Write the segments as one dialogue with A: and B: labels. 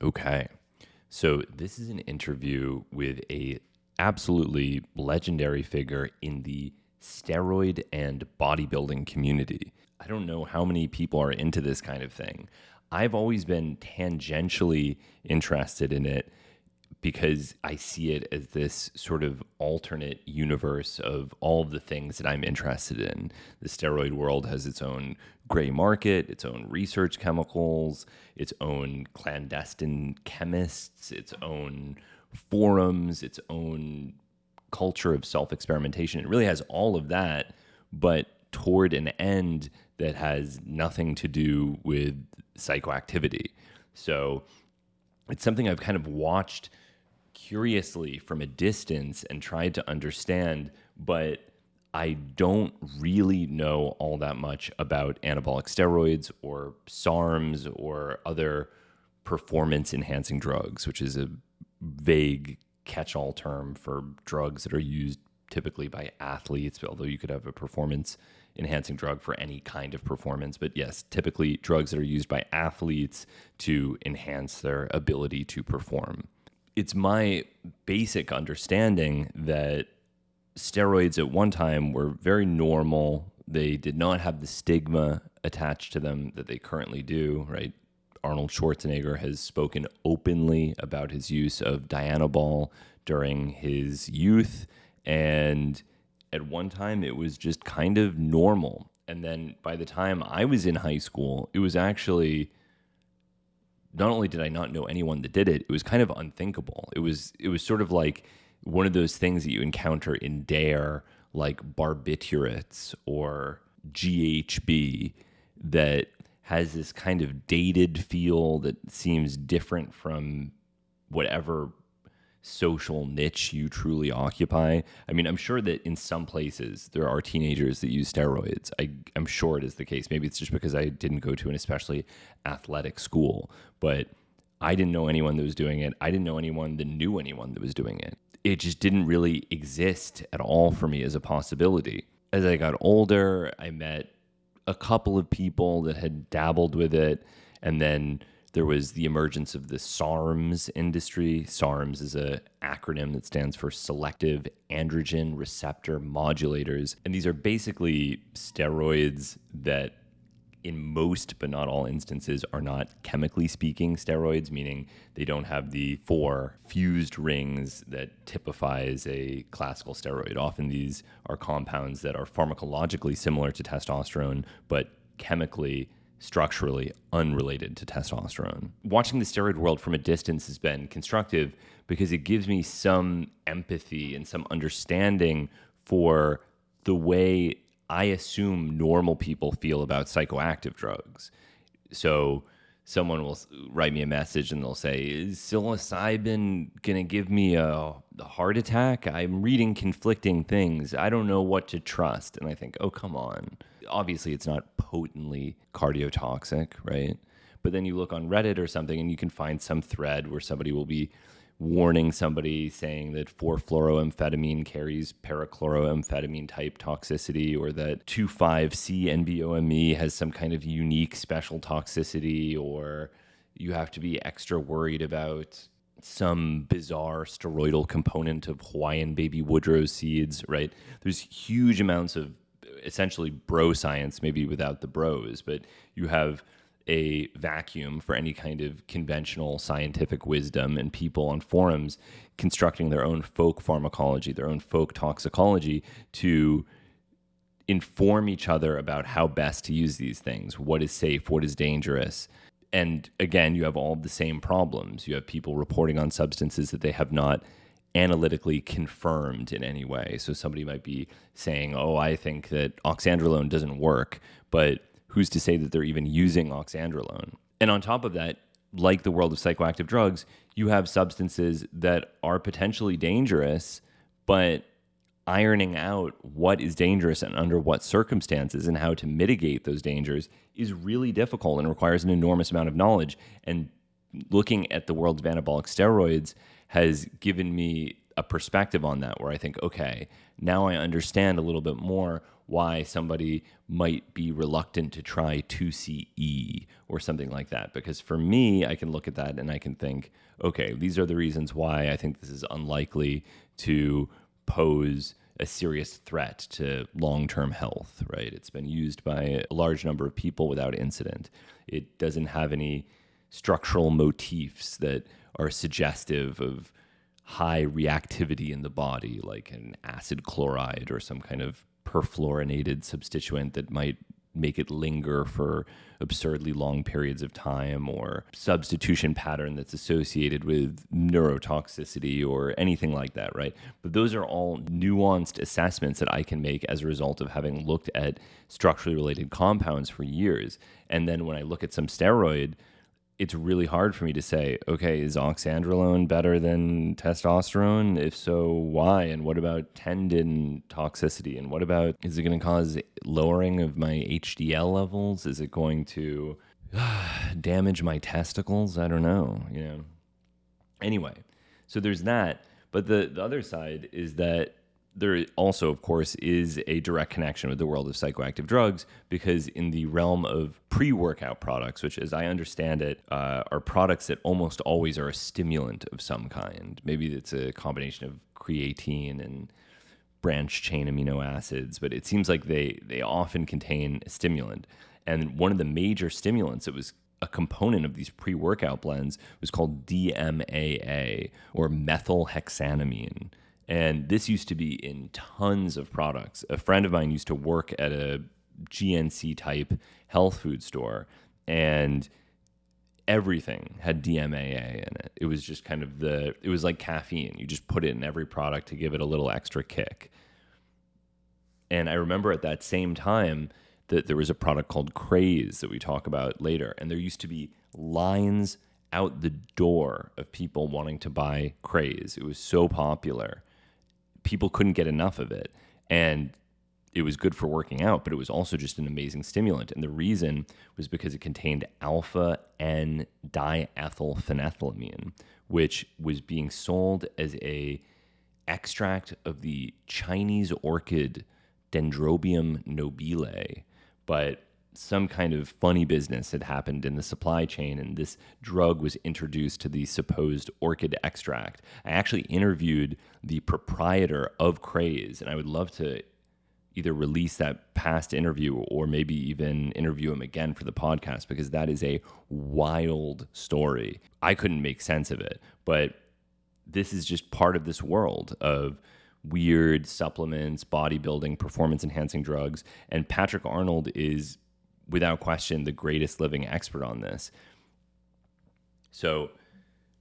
A: Okay. So this is an interview with a absolutely legendary figure in the steroid and bodybuilding community. I don't know how many people are into this kind of thing. I've always been tangentially interested in it because I see it as this sort of alternate universe of all of the things that I'm interested in. The steroid world has its own gray market, its own research chemicals, its own clandestine chemists, its own forums, its own culture of self-experimentation. It really has all of that, but toward an end that has nothing to do with psychoactivity. So it's something I've kind of watched curiously from a distance and tried to understand, but I don't really know all that much about anabolic steroids or SARMs or other performance-enhancing drugs, which is a vague catch-all term for drugs that are used typically by athletes, although you could have a performance-enhancing drug for any kind of performance. But yes, typically drugs that are used by athletes to enhance their ability to perform. It's my basic understanding that steroids at one time were very normal. They did not have the stigma attached to them that they currently do, right? Arnold Schwarzenegger has spoken openly about his use of Dianabol during his youth. And at one time, it was just kind of normal. And then by the time I was in high school, it was actually, not only did I not know anyone that did it, it was kind of unthinkable. It was sort of like one of those things that you encounter in DARE, like barbiturates or GHB, that has this kind of dated feel that seems different from whatever social niche you truly occupy. I mean, I'm sure that in some places there are teenagers that use steroids. I'm sure it is the case. Maybe it's just because I didn't go to an especially athletic school, but I didn't know anyone that was doing it. I didn't know anyone that knew anyone that was doing it. It just didn't really exist at all for me as a possibility. As I got older, I met a couple of people that had dabbled with it, and then there was the emergence of the SARMs industry. SARMs is an acronym that stands for Selective Androgen Receptor Modulators. And these are basically steroids that in most, but not all instances, are not chemically speaking steroids, meaning they don't have the 4 fused rings that typifies a classical steroid. Often these are compounds that are pharmacologically similar to testosterone, but chemically, structurally unrelated to testosterone. Watching the steroid world from a distance has been constructive because it gives me some empathy and some understanding for the way I assume normal people feel about psychoactive drugs. So someone will write me a message and they'll say, is psilocybin going to give me a heart attack? I'm reading conflicting things. I don't know what to trust. And I think, oh, come on. Obviously, it's not potently cardiotoxic, right? But then you look on Reddit or something and you can find some thread where somebody will be warning somebody saying that 4-fluoroamphetamine carries parachloroamphetamine type toxicity, or that 2,5-C-NBOMe has some kind of unique special toxicity, or you have to be extra worried about some bizarre steroidal component of Hawaiian baby Woodrow seeds, right? There's huge amounts of essentially bro science, maybe without the bros, but you have a vacuum for any kind of conventional scientific wisdom, and people on forums constructing their own folk pharmacology, their own folk toxicology to inform each other about how best to use these things, what is safe, what is dangerous. And again, you have all of the same problems. You have people reporting on substances that they have not analytically confirmed in any way. So somebody might be saying, oh, I think that oxandrolone doesn't work, but who's to say that they're even using oxandrolone? And on top of that, like the world of psychoactive drugs, you have substances that are potentially dangerous, but ironing out what is dangerous and under what circumstances and how to mitigate those dangers is really difficult and requires an enormous amount of knowledge. And looking at the world of anabolic steroids has given me a perspective on that, where I think, okay, now I understand a little bit more why somebody might be reluctant to try 2CE or something like that. Because for me, I can look at that and I can think, okay, these are the reasons why I think this is unlikely to pose a serious threat to long-term health, right? It's been used by a large number of people without incident. It doesn't have any structural motifs that are suggestive of high reactivity in the body, like an acid chloride or some kind of perfluorinated substituent that might make it linger for absurdly long periods of time, or substitution pattern that's associated with neurotoxicity or anything like that, right? But those are all nuanced assessments that I can make as a result of having looked at structurally related compounds for years. And then when I look at some steroid, it's really hard for me to say, okay, is oxandrolone better than testosterone? If so, why? And what about tendon toxicity? And what about, is it going to cause lowering of my HDL levels? Is it going to damage my testicles? I don't know, Anyway, so there's that. But the other side is that there also, of course, is a direct connection with the world of psychoactive drugs, because in the realm of pre-workout products, which as I understand it, are products that almost always are a stimulant of some kind. Maybe it's a combination of creatine and branch chain amino acids, but it seems like they often contain a stimulant. And one of the major stimulants that was a component of these pre-workout blends was called DMAA, or methylhexanamine. And this used to be in tons of products. A friend of mine used to work at a GNC type health food store, and everything had DMAA in it. It was just kind of it was like caffeine. You just put it in every product to give it a little extra kick. And I remember at that same time that there was a product called Craze that we talk about later. And there used to be lines out the door of people wanting to buy Craze. It was so popular. People couldn't get enough of it. And it was good for working out, but it was also just an amazing stimulant. And the reason was because it contained alpha N diethylphenethylamine, which was being sold as a extract of the Chinese orchid Dendrobium nobile. But some kind of funny business had happened in the supply chain, and this drug was introduced to the supposed orchid extract. I actually interviewed the proprietor of Craze, and I would love to either release that past interview or maybe even interview him again for the podcast, because that is a wild story. I couldn't make sense of it, but this is just part of this world of weird supplements, bodybuilding, performance-enhancing drugs, and Patrick Arnold is without question the greatest living expert on this. So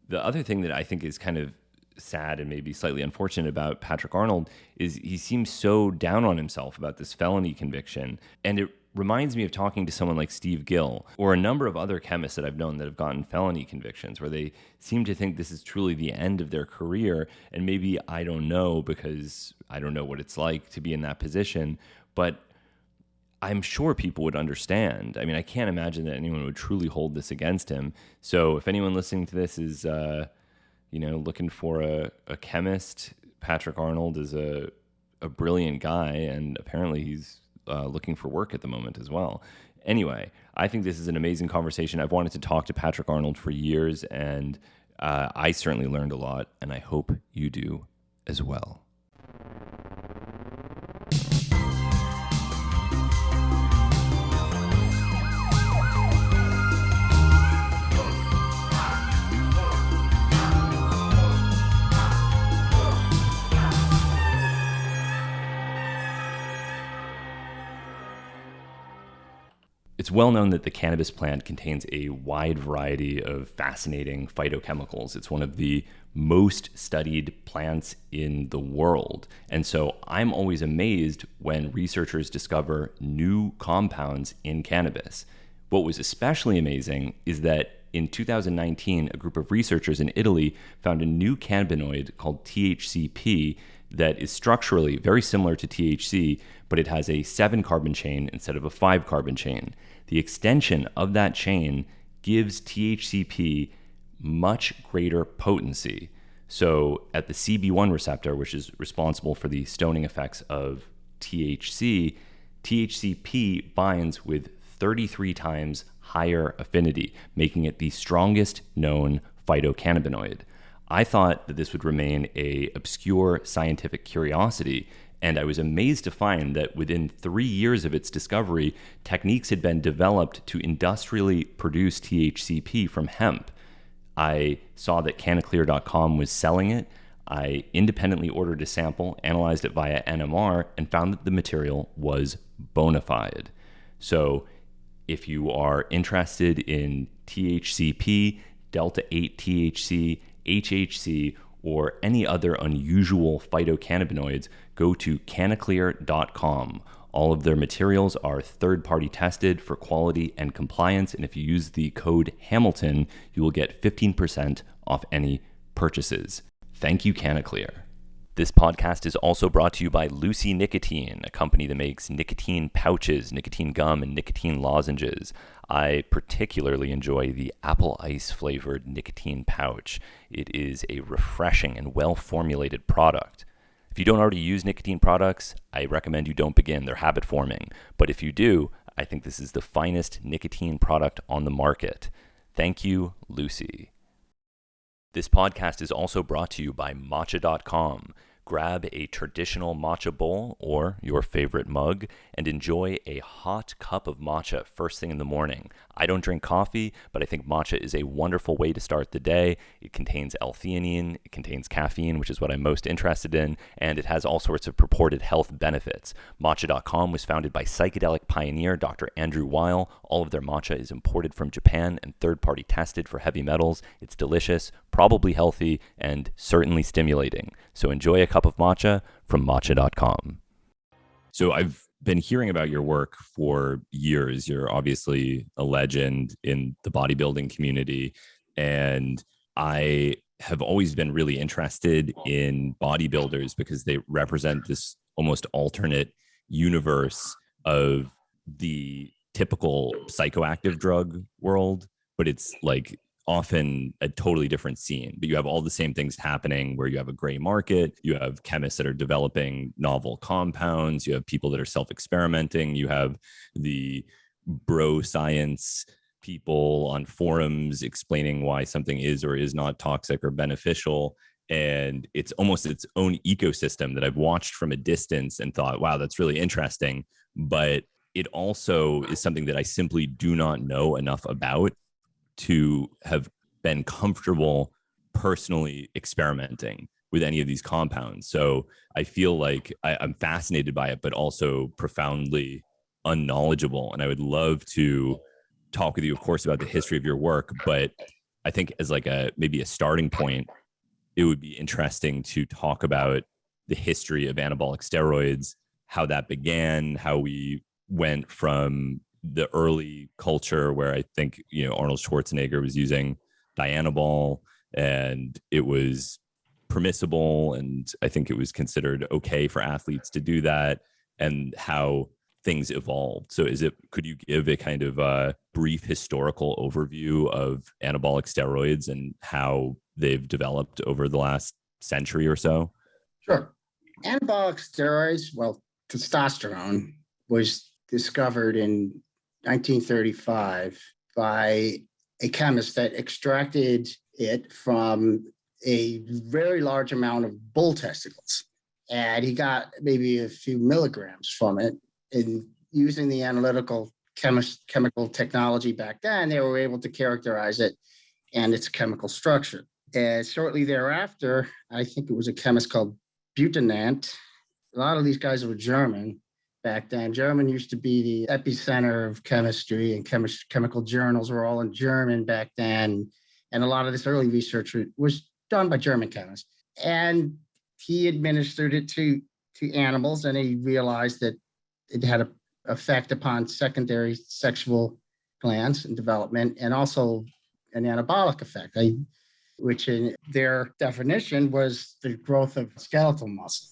A: the other thing that I think is kind of sad and maybe slightly unfortunate about Patrick Arnold is he seems so down on himself about this felony conviction. And it reminds me of talking to someone like Steve Gill or a number of other chemists that I've known that have gotten felony convictions, where they seem to think this is truly the end of their career. And maybe I don't know, because I don't know what it's like to be in that position, but I'm sure people would understand. I mean, I can't imagine that anyone would truly hold this against him. So if anyone listening to this is, looking for a chemist, Patrick Arnold is a brilliant guy, and apparently he's looking for work at the moment as well. Anyway, I think this is an amazing conversation. I've wanted to talk to Patrick Arnold for years, and I certainly learned a lot, and I hope you do as well. It's well known that the cannabis plant contains a wide variety of fascinating phytochemicals. It's one of the most studied plants in the world. And so I'm always amazed when researchers discover new compounds in cannabis. What was especially amazing is that in 2019, a group of researchers in Italy found a new cannabinoid called THCP that is structurally very similar to THC, but it has a 7-carbon chain instead of a 5-carbon chain. The extension of that chain gives THCP much greater potency. So at the CB1 receptor, which is responsible for the stoning effects of THC, THCP binds with 33 times higher affinity, making it the strongest known phytocannabinoid. I thought that this would remain an obscure scientific curiosity, and I was amazed to find that within 3 years of its discovery, techniques had been developed to industrially produce THCP from hemp. I saw that Canaclear.com was selling it. I independently ordered a sample, analyzed it via NMR, and found that the material was bona fide. So if you are interested in THCP, Delta 8 THC, HHC, or any other unusual phytocannabinoids, go to Canaclear.com. All of their materials are third-party tested for quality and compliance, and if you use the code Hamilton, you will get 15% off any purchases. Thank you, Canaclear. This podcast is also brought to you by Lucy Nicotine, a company that makes nicotine pouches, nicotine gum, and nicotine lozenges. I particularly enjoy the apple ice flavored nicotine pouch. It is a refreshing and well-formulated product. If you don't already use nicotine products, I recommend you don't begin. They're habit forming. But if you do, I think this is the finest nicotine product on the market. Thank you, Lucy. This podcast is also brought to you by Matcha.com. Grab a traditional matcha bowl or your favorite mug and enjoy a hot cup of matcha first thing in the morning. I don't drink coffee, but I think matcha is a wonderful way to start the day. It contains L-theanine, it contains caffeine, which is what I'm most interested in, and it has all sorts of purported health benefits. Matcha.com was founded by psychedelic pioneer Dr. Andrew Weil. All of their matcha is imported from Japan and third-party tested for heavy metals. It's delicious, probably healthy, and certainly stimulating. So enjoy a cup of matcha from matcha.com. So I've been hearing about your work for years. You're obviously a legend in the bodybuilding community, and I have always been really interested in bodybuilders because they represent this almost alternate universe of the typical psychoactive drug world, but it's like often a totally different scene. But you have all the same things happening where you have a gray market, you have chemists that are developing novel compounds, you have people that are self-experimenting, you have the bro science people on forums explaining why something is or is not toxic or beneficial. And it's almost its own ecosystem that I've watched from a distance and thought, wow, that's really interesting. But it also is something that I simply do not know enough about to have been comfortable personally experimenting with any of these compounds. So I feel like I'm fascinated by it, but also profoundly unknowledgeable. And I would love to talk with you, of course, about the history of your work. But I think as like maybe a starting point, it would be interesting to talk about the history of anabolic steroids, how that began, how we went from the early culture where I think, Arnold Schwarzenegger was using Dianabol and it was permissible. And I think it was considered okay for athletes to do that, and how things evolved. So could you give a kind of a brief historical overview of anabolic steroids and how they've developed over the last century or so?
B: Sure. Anabolic steroids, well, testosterone was discovered in 1935 by a chemist that extracted it from a very large amount of bull testicles. And he got maybe a few milligrams from it. And using the analytical chemical technology back then, they were able to characterize it and its chemical structure. And shortly thereafter, I think it was a chemist called Butenandt. A lot of these guys were German. Back then, German used to be the epicenter of chemistry, and chemical journals were all in German back then. And a lot of this early research was done by German chemists. And he administered it to animals, and he realized that it had an effect upon secondary sexual glands and development, and also an anabolic effect, which in their definition was the growth of skeletal muscle.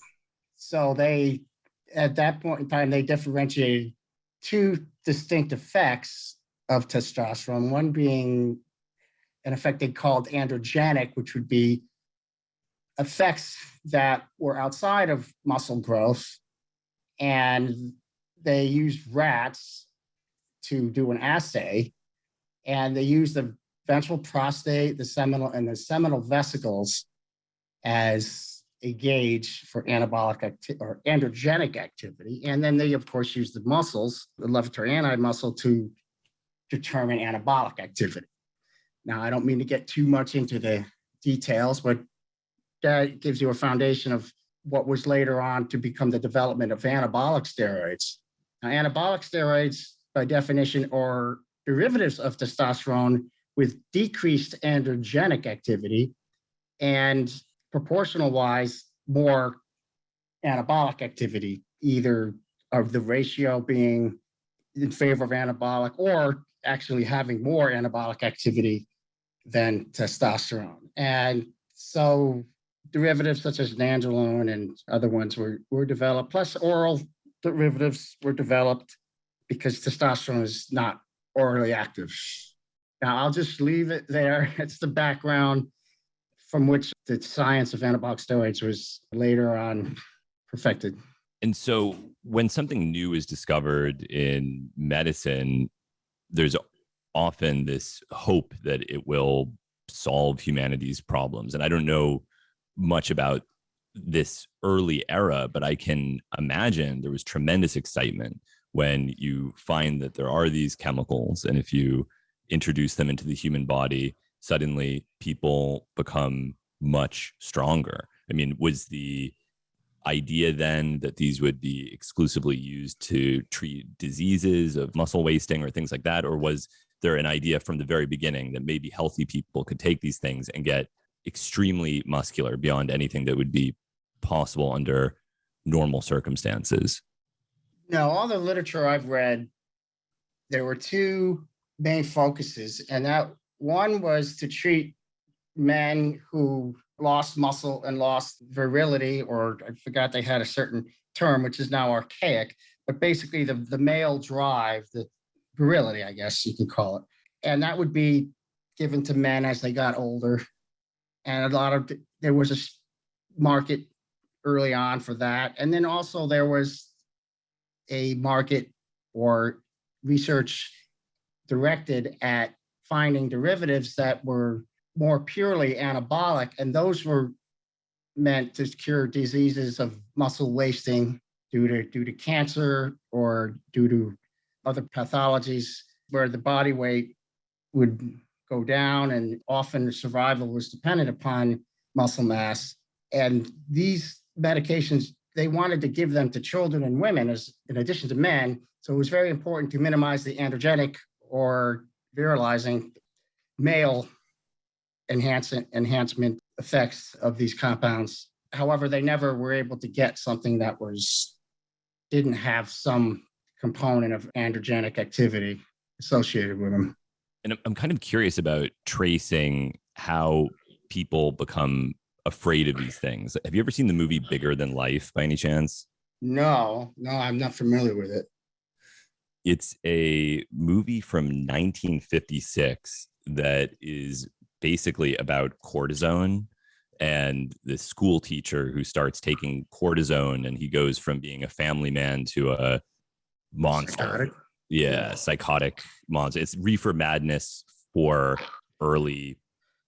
B: So at that point in time, they differentiated two distinct effects of testosterone, one being an effect they called androgenic, which would be effects that were outside of muscle growth, and they used rats to do an assay, and they used the ventral prostate, the seminal vesicles as a gauge for or androgenic activity. And then they, of course, used the muscles, the levator ani muscle, to determine anabolic activity. Now, I don't mean to get too much into the details, but that gives you a foundation of what was later on to become the development of anabolic steroids. Now, anabolic steroids, by definition, are derivatives of testosterone with decreased androgenic activity and proportional wise, more anabolic activity, either of the ratio being in favor of anabolic or actually having more anabolic activity than testosterone. And so derivatives such as nandrolone and other ones were developed, plus oral derivatives were developed because testosterone is not orally active. Now, I'll just leave it there. It's the background from which the science of anabolic steroids was later on perfected.
A: And so when something new is discovered in medicine, there's often this hope that it will solve humanity's problems. And I don't know much about this early era, but I can imagine there was tremendous excitement when you find that there are these chemicals, and if you introduce them into the human body, suddenly people become much stronger. I mean, was the idea then that these would be exclusively used to treat diseases of muscle wasting or things like that? Or was there an idea from the very beginning that maybe healthy people could take these things and get extremely muscular beyond anything that would be possible under normal circumstances?
B: Now, all the literature I've read, there were two main focuses, and that one was to treat men who lost muscle and lost virility, or I forgot they had a certain term, which is now archaic, but basically the male drive, the virility, I guess you could call it. And that would be given to men as they got older. And there was a market early on for that. And then also there was a market or research directed at finding derivatives that were more purely anabolic, and those were meant to cure diseases of muscle wasting due to cancer or due to other pathologies where the body weight would go down, and often survival was dependent upon muscle mass. And these medications, they wanted to give them to children and women as in addition to men. So it was very important to minimize the androgenic or virilizing male enhancement effects of these compounds. However, they never were able to get something that didn't have some component of androgenic activity associated with them.
A: And I'm kind of curious about tracing how people become afraid of these things. Have you ever seen the movie Bigger Than Life by any chance?
B: No, I'm not familiar with it.
A: It's a movie from 1956 that is basically about cortisone and the school teacher who starts taking cortisone, and he goes from being a family man to a monster.
B: Psychotic?
A: Yeah, psychotic monster. It's reefer madness for early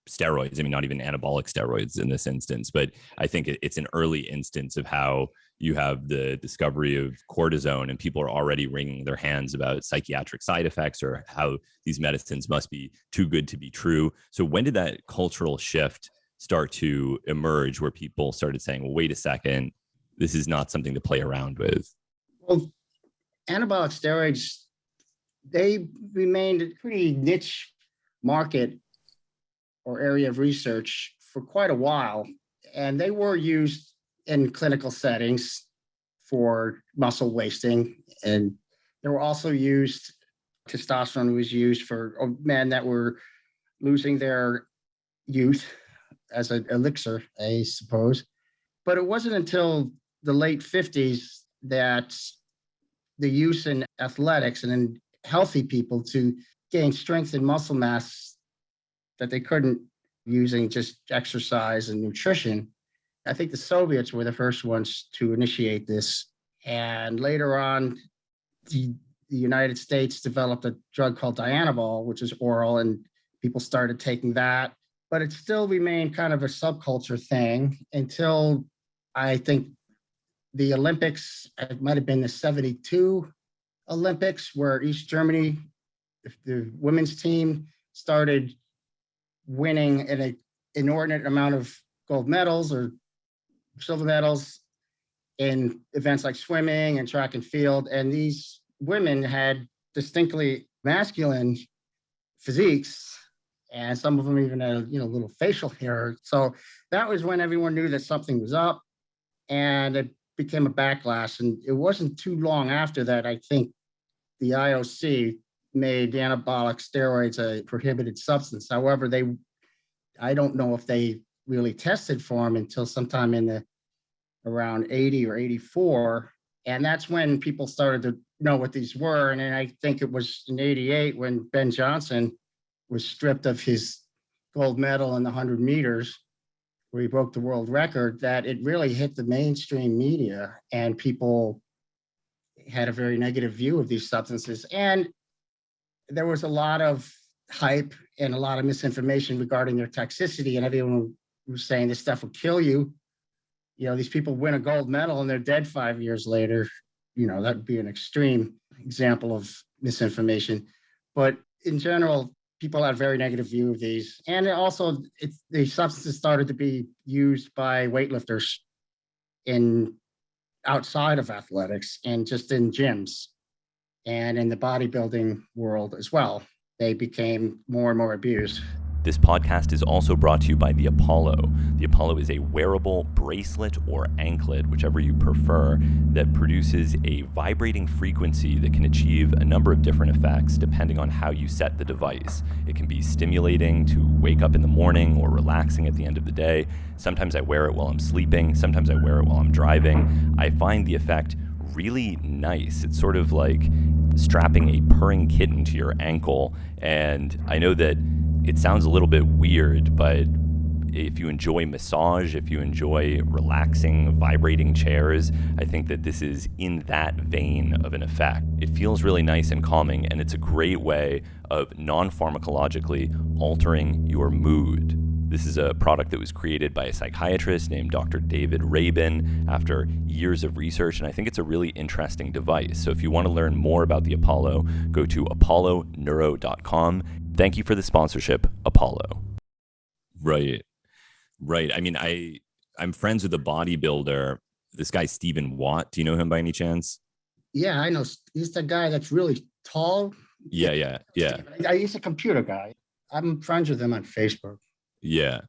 A: steroids. I mean, not even anabolic steroids in this instance, but I think it's an early instance of how you have the discovery of cortisone and people are already wringing their hands about psychiatric side effects or how these medicines must be too good to be true. So when did that cultural shift start to emerge where people started saying, well, wait a second, this is not something to play around with?
B: Well, anabolic steroids, they remained a pretty niche market or area of research for quite a while. And they were used in clinical settings for muscle wasting. And they were also used, testosterone was used for men that were losing their youth as an elixir, I suppose. But it wasn't until the late 50s that the use in athletics and in healthy people to gain strength and muscle mass that they couldn't using just exercise and nutrition. I think the Soviets were the first ones to initiate this. And later on, the United States developed a drug called Dianabol, which is oral, and people started taking that. But it still remained kind of a subculture thing until I think the Olympics, it might have been the 72 Olympics, where East Germany, the women's team, started winning an inordinate amount of gold medals or silver medals in events like swimming and track and field. And these women had distinctly masculine physiques, and some of them even had, little facial hair. So that was when everyone knew that something was up, and it became a backlash. And it wasn't too long after that, I think the IOC made anabolic steroids a prohibited substance. However, I don't know if they really tested for them until sometime in the around 80 or 84. And that's when people started to know what these were. And then I think it was in 88 when Ben Johnson was stripped of his gold medal in the 100 meters, where he broke the world record, that it really hit the mainstream media, and people had a very negative view of these substances. And there was a lot of hype and a lot of misinformation regarding their toxicity, and everyone was saying this stuff will kill you. These people win a gold medal and they're dead 5 years later. That would be an extreme example of misinformation. But in general, people had a very negative view of these. And also, the substances started to be used by weightlifters outside of athletics and just in gyms and in the bodybuilding world as well. They became more and more abused.
A: This podcast is also brought to you by the Apollo. The Apollo is a wearable bracelet or anklet, whichever you prefer, that produces a vibrating frequency that can achieve a number of different effects depending on how you set the device. It can be stimulating to wake up in the morning or relaxing at the end of the day. Sometimes I wear it while I'm sleeping. Sometimes I wear it while I'm driving. I find the effect really nice. It's sort of like strapping a purring kitten to your ankle. And I know that it sounds a little bit weird, but if you enjoy massage, if you enjoy relaxing, vibrating chairs, I think that this is in that vein of an effect. It feels really nice and calming, and it's a great way of non-pharmacologically altering your mood. This is a product that was created by a psychiatrist named Dr. David Rabin after years of research, and I think it's a really interesting device. So if you want to learn more about the Apollo, go to apolloneuro.com. Thank you for the sponsorship, Apollo. Right. I mean, I'm friends with a bodybuilder, this guy, Stephen Watt. Do you know him by any chance?
B: Yeah, I know. He's the guy that's really tall.
A: Yeah.
B: He's a computer guy. I'm friends with him on Facebook.
A: Yeah.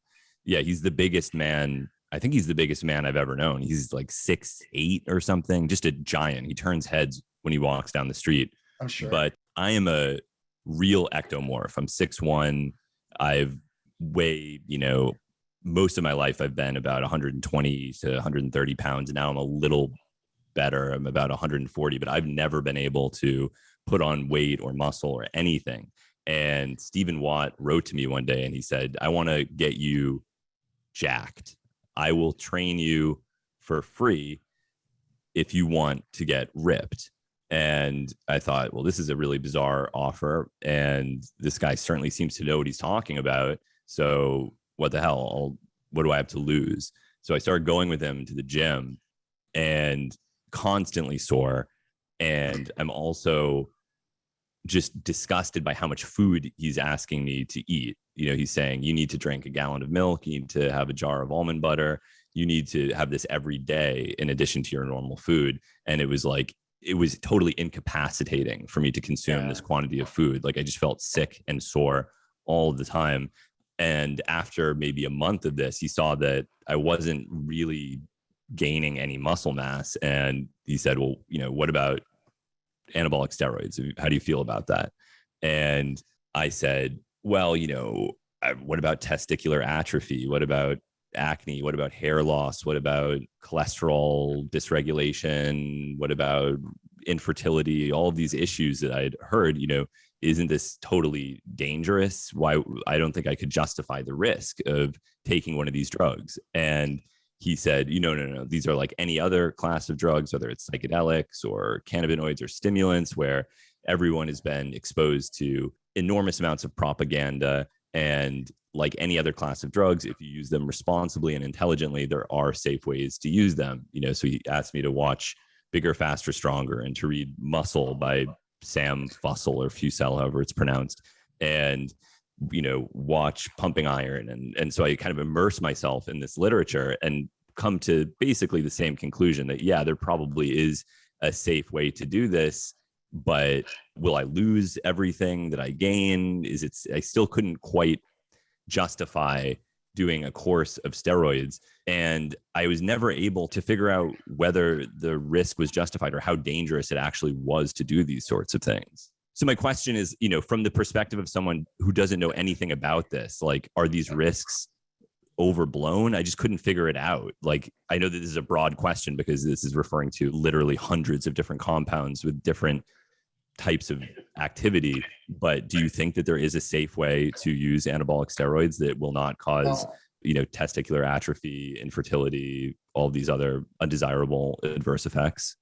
A: He's the biggest man. I think he's the biggest man I've ever known. He's like 6'8" or something, just a giant. He turns heads when he walks down the street.
B: I'm sure.
A: But I am a real ectomorph. I'm 6'1". I've weighed, most of my life I've been about 120 to 130 pounds. And now I'm a little better. I'm about 140, but I've never been able to put on weight or muscle or anything. And Stephen Watt wrote to me one day and he said, I want to get you jacked. I will train you for free if you want to get ripped. And I thought, well, this is a really bizarre offer. And this guy certainly seems to know what he's talking about. So what the hell? What do I have to lose? So I started going with him to the gym and constantly sore. And I'm also just disgusted by how much food he's asking me to eat. He's saying, you need to drink a gallon of milk. You need to have a jar of almond butter. You need to have this every day in addition to your normal food. And it was totally incapacitating for me to consume this quantity of food. Like I just felt sick and sore all the time. And after maybe a month of this, he saw that I wasn't really gaining any muscle mass. And he said, well, what about anabolic steroids? How do you feel about that? And I said, well, what about testicular atrophy? What about acne? What about hair loss? What about cholesterol dysregulation? What about infertility? All of these issues that I'd heard, isn't this totally dangerous? Why? I don't think I could justify the risk of taking one of these drugs. And he said, no, these are like any other class of drugs, whether it's psychedelics or cannabinoids or stimulants, where everyone has been exposed to enormous amounts of propaganda. And like any other class of drugs, if you use them responsibly and intelligently, there are safe ways to use them. So he asked me to watch Bigger, Faster, Stronger and to read Muscle by Sam Fussell or Fussell, however it's pronounced, and watch Pumping Iron. And so I kind of immerse myself in this literature and come to basically the same conclusion that, yeah, there probably is a safe way to do this, but will I lose everything that I gain? I still couldn't quite justify doing a course of steroids. And I was never able to figure out whether the risk was justified or how dangerous it actually was to do these sorts of things. So my question is, from the perspective of someone who doesn't know anything about this, like, are these risks overblown? I just couldn't figure it out. Like, I know that this is a broad question because this is referring to literally hundreds of different compounds with different types of activity, but do you think that there is a safe way to use anabolic steroids that will not cause testicular atrophy, infertility, all these other undesirable adverse effects?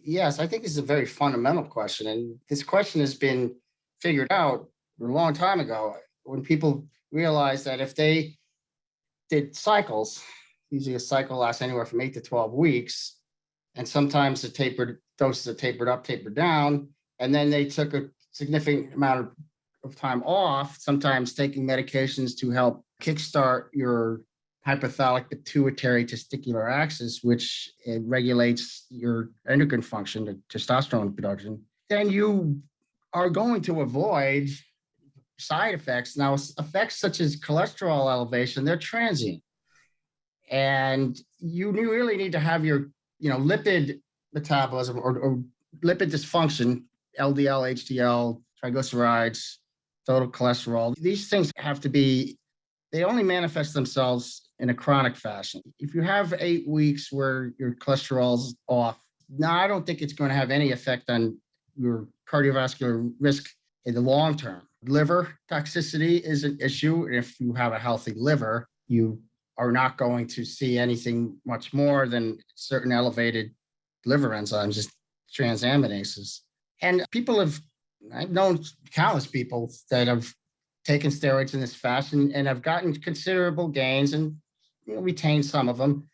B: Yes, I think this is a very fundamental question, and this question has been figured out a long time ago when people realized that if they did cycles, usually a cycle lasts anywhere from 8 to 12 weeks, and sometimes the doses are tapered up, tapered down, and then they took a significant amount of time off, sometimes taking medications to help kickstart your hypothalamic pituitary testicular axis, which it regulates your endocrine function, the testosterone production, then you are going to avoid side effects. Now, effects such as cholesterol elevation, they're transient. And you really need to have your lipid metabolism or lipid dysfunction, LDL, HDL, triglycerides, total cholesterol. These things they only manifest themselves in a chronic fashion. If you have 8 weeks where your cholesterol's off, I don't think it's going to have any effect on your cardiovascular risk in the long term. Liver toxicity is an issue. If you have a healthy liver, you are not going to see anything much more than certain elevated liver enzymes, transaminases. And I've known countless people that have taken steroids in this fashion and have gotten considerable gains and retained some of them.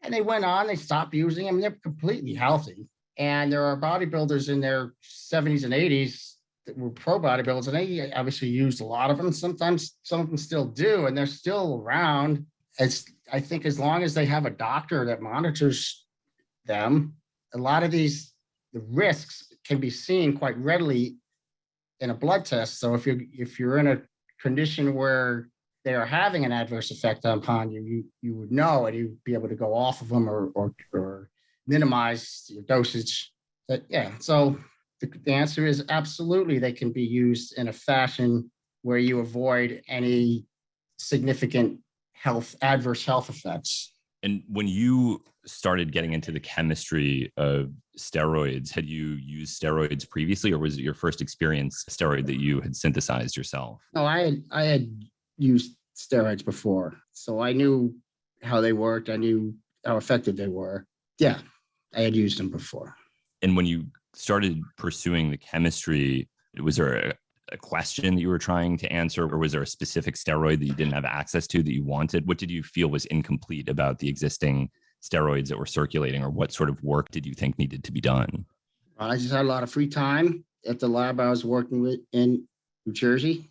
B: And they went on, they stopped using them, and they're completely healthy. And there are bodybuilders in their 70s and 80s that were pro bodybuilders, and they obviously used a lot of them. Sometimes some of them still do, and they're still around. I think as long as they have a doctor that monitors them, a lot of the risks can be seen quite readily in a blood test. So if you're in a condition where they are having an adverse effect upon you, you would know, and you'd be able to go off of them or minimize your dosage. So the answer is absolutely they can be used in a fashion where you avoid any significant adverse health effects.
A: And when you started getting into the chemistry of steroids, had you used steroids previously, or was it your first experience steroid that you had synthesized yourself?
B: No, I had used steroids before, so I knew how they worked. I knew how effective they were. Yeah, I had used them before.
A: And when you started pursuing the chemistry, was there a question that you were trying to answer, or was there a specific steroid that you didn't have access to that you wanted? What did you feel was incomplete about the existing steroids that were circulating, or what sort of work did you think needed to be done?
B: I just had a lot of free time at the lab I was working with in New Jersey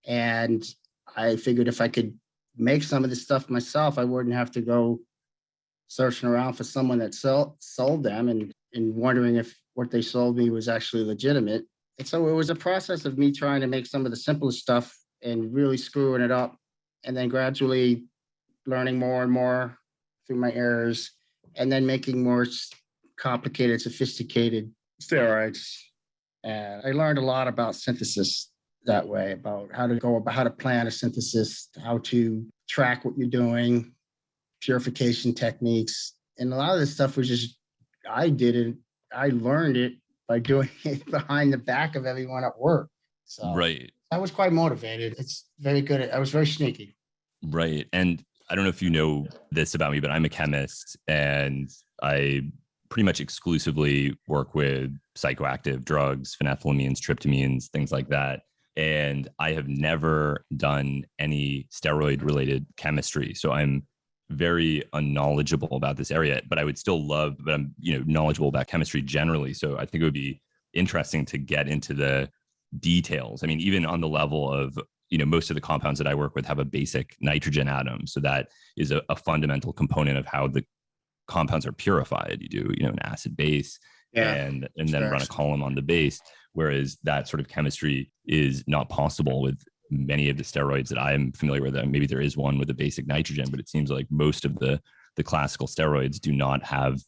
B: and I figured if I could make some of this stuff myself, I wouldn't have to go searching around for someone that sold them and wondering if what they sold me was actually legitimate. And so it was a process of me trying to make some of the simplest stuff and really screwing it up, and then gradually learning more and more through my errors, and then making more complicated, sophisticated steroids. And I learned a lot about synthesis that way, about how to plan a synthesis, how to track what you're doing, purification techniques. And a lot of this stuff was just, I learned it by doing it behind the back of everyone at work. So
A: right.
B: I was quite motivated. It's very good. I was very sneaky.
A: Right. And I don't know if you know this about me, but I'm a chemist and I pretty much exclusively work with psychoactive drugs, phenethylamines, tryptamines, things like that. And I have never done any steroid related chemistry. So I'm very unknowledgeable about this area, but I would still love, but I'm, knowledgeable about chemistry generally. So I think it would be interesting to get into the details. I mean, even on the level of, most of the compounds that I work with have a basic nitrogen atom. So that is a fundamental component of how the compounds are purified. You do, an acid base
B: Yeah.
A: and then run a column on the base. Whereas that sort of chemistry is not possible with many of the steroids that I'm familiar with. Maybe there is one with a basic nitrogen, but it seems like most of the classical steroids do not have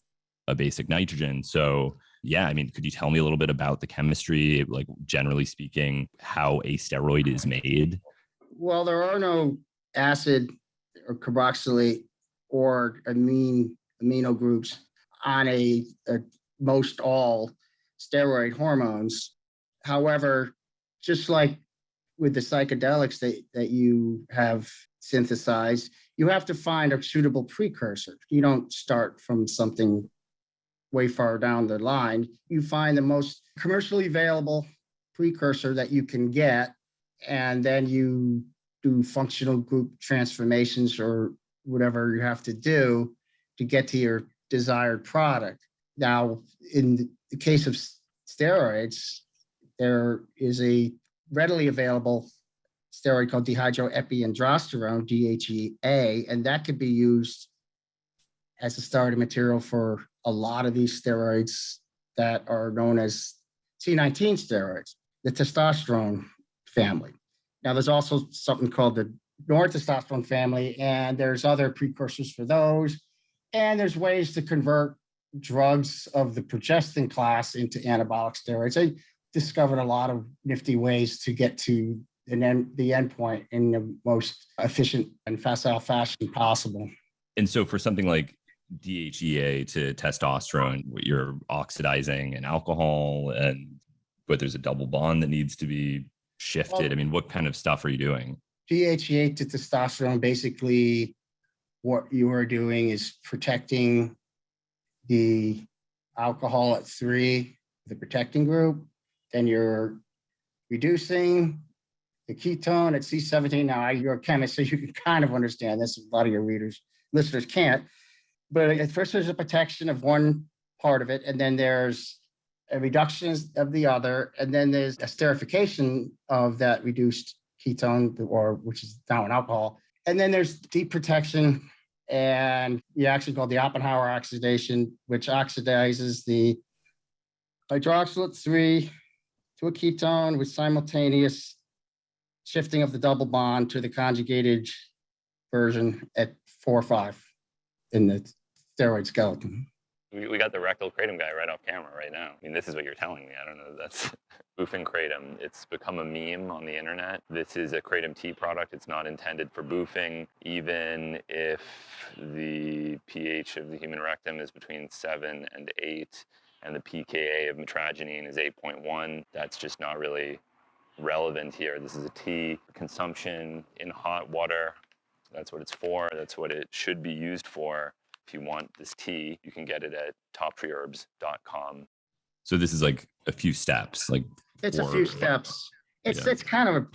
A: a basic nitrogen. So yeah, I mean, could you tell me a little bit about the chemistry, like generally speaking, how a steroid is made?
B: Well, there are no acid or carboxylate or amino groups on a most all steroid hormones. However, just like with the psychedelics that you have synthesized, you have to find a suitable precursor. You don't start from something way far down the line. You find the most commercially available precursor that you can get, and then you do functional group transformations or whatever you have to do to get to your desired product. Now, in the case of steroids, there is a readily available steroid called dehydroepiandrosterone, DHEA, and that could be used as a starting material for a lot of these steroids that are known as C19 steroids, the testosterone family. Now, there's also something called the nortestosterone family, and there's other precursors for those. And there's ways to convert drugs of the progestin class into anabolic steroids. I discovered a lot of nifty ways to get to the endpoint in the most efficient and facile fashion possible.
A: And so for something like DHEA to testosterone, you're oxidizing an alcohol, but there's a double bond that needs to be shifted. Well, I mean, what kind of stuff are you doing?
B: DHEA to testosterone, basically what you are doing is protecting the alcohol at 3, the protecting group. Then you're reducing the ketone at C17. Now, you're a chemist, so you can kind of understand this. A lot of your listeners can't. But at first, there's a protection of one part of it, and then there's a reduction of the other, and then there's a esterification of that reduced ketone, which is now an alcohol. And then there's deep protection, and you actually call the Oppenheimer oxidation, which oxidizes the hydroxylate 3 to a ketone with simultaneous shifting of the double bond to the conjugated version at 4 or 5 in the steroid skeleton.
C: We got the rectal kratom guy right off camera right now. I mean, this is what you're telling me. I don't know. That's boofing kratom. It's become a meme on the internet. This is a kratom tea product. It's not intended for boofing. Even if the pH of the human rectum is between 7 and 8, and the pKa of metragenine is 8.1, that's just not really relevant here. This is a tea consumption in hot water. That's what it's for. That's what it should be used for. If you want this tea, you can get it at toptreeherbs.com.
A: So this is like a few steps, like
B: it's a few steps. It's kind of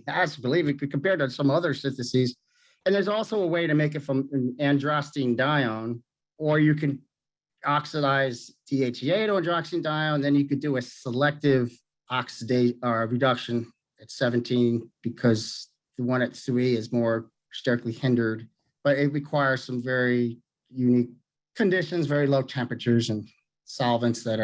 B: I believe it compared to some other syntheses. And there's also a way to make it from an androstenedione, or you can oxidize DHEA to androstenedione. Then you could do a selective oxidation or reduction at 17 because the one at 3 is more sterically hindered, but it requires some very unique conditions, very low temperatures and solvents that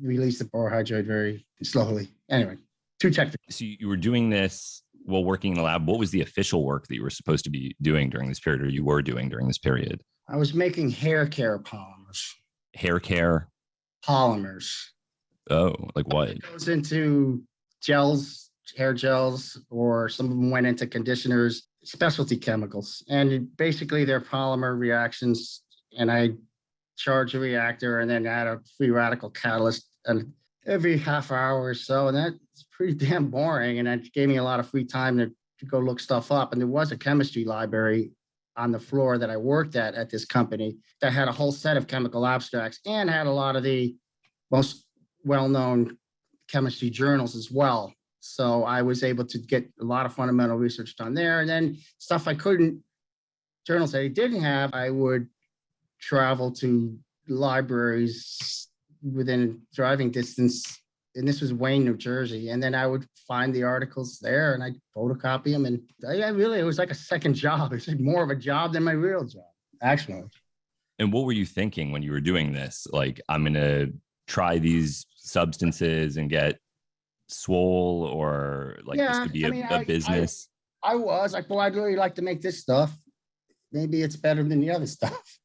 B: release the borohydride very slowly. Anyway, too technical.
A: So you were doing this while working in the lab. What was the official work that you were supposed to be doing during this period, or you were doing during this period?
B: I was making hair care polymers.
A: Hair care?
B: Polymers.
A: Oh, like what?
B: It goes into gels, hair gels, or some of them went into conditioners, specialty chemicals. And basically they're polymer reactions. And I charge a reactor and then add a free radical catalyst and every half hour or so. And that's pretty damn boring. And that gave me a lot of free time to go look stuff up. And there was a chemistry library on the floor that I worked at this company that had a whole set of chemical abstracts and had a lot of the most well-known chemistry journals as well. So I was able to get a lot of fundamental research done there. And then stuff journals that I didn't have, I would travel to libraries within driving distance. And this was Wayne, New Jersey. And then I would find the articles there and I'd photocopy them. And it was like a second job. It's like more of a job than my real job, actually.
A: And what were you thinking when you were doing this? Like, I'm going to try these substances and get swole, or like this could be a business?
B: I was like, well, I'd really like to make this stuff. Maybe it's better than the other stuff.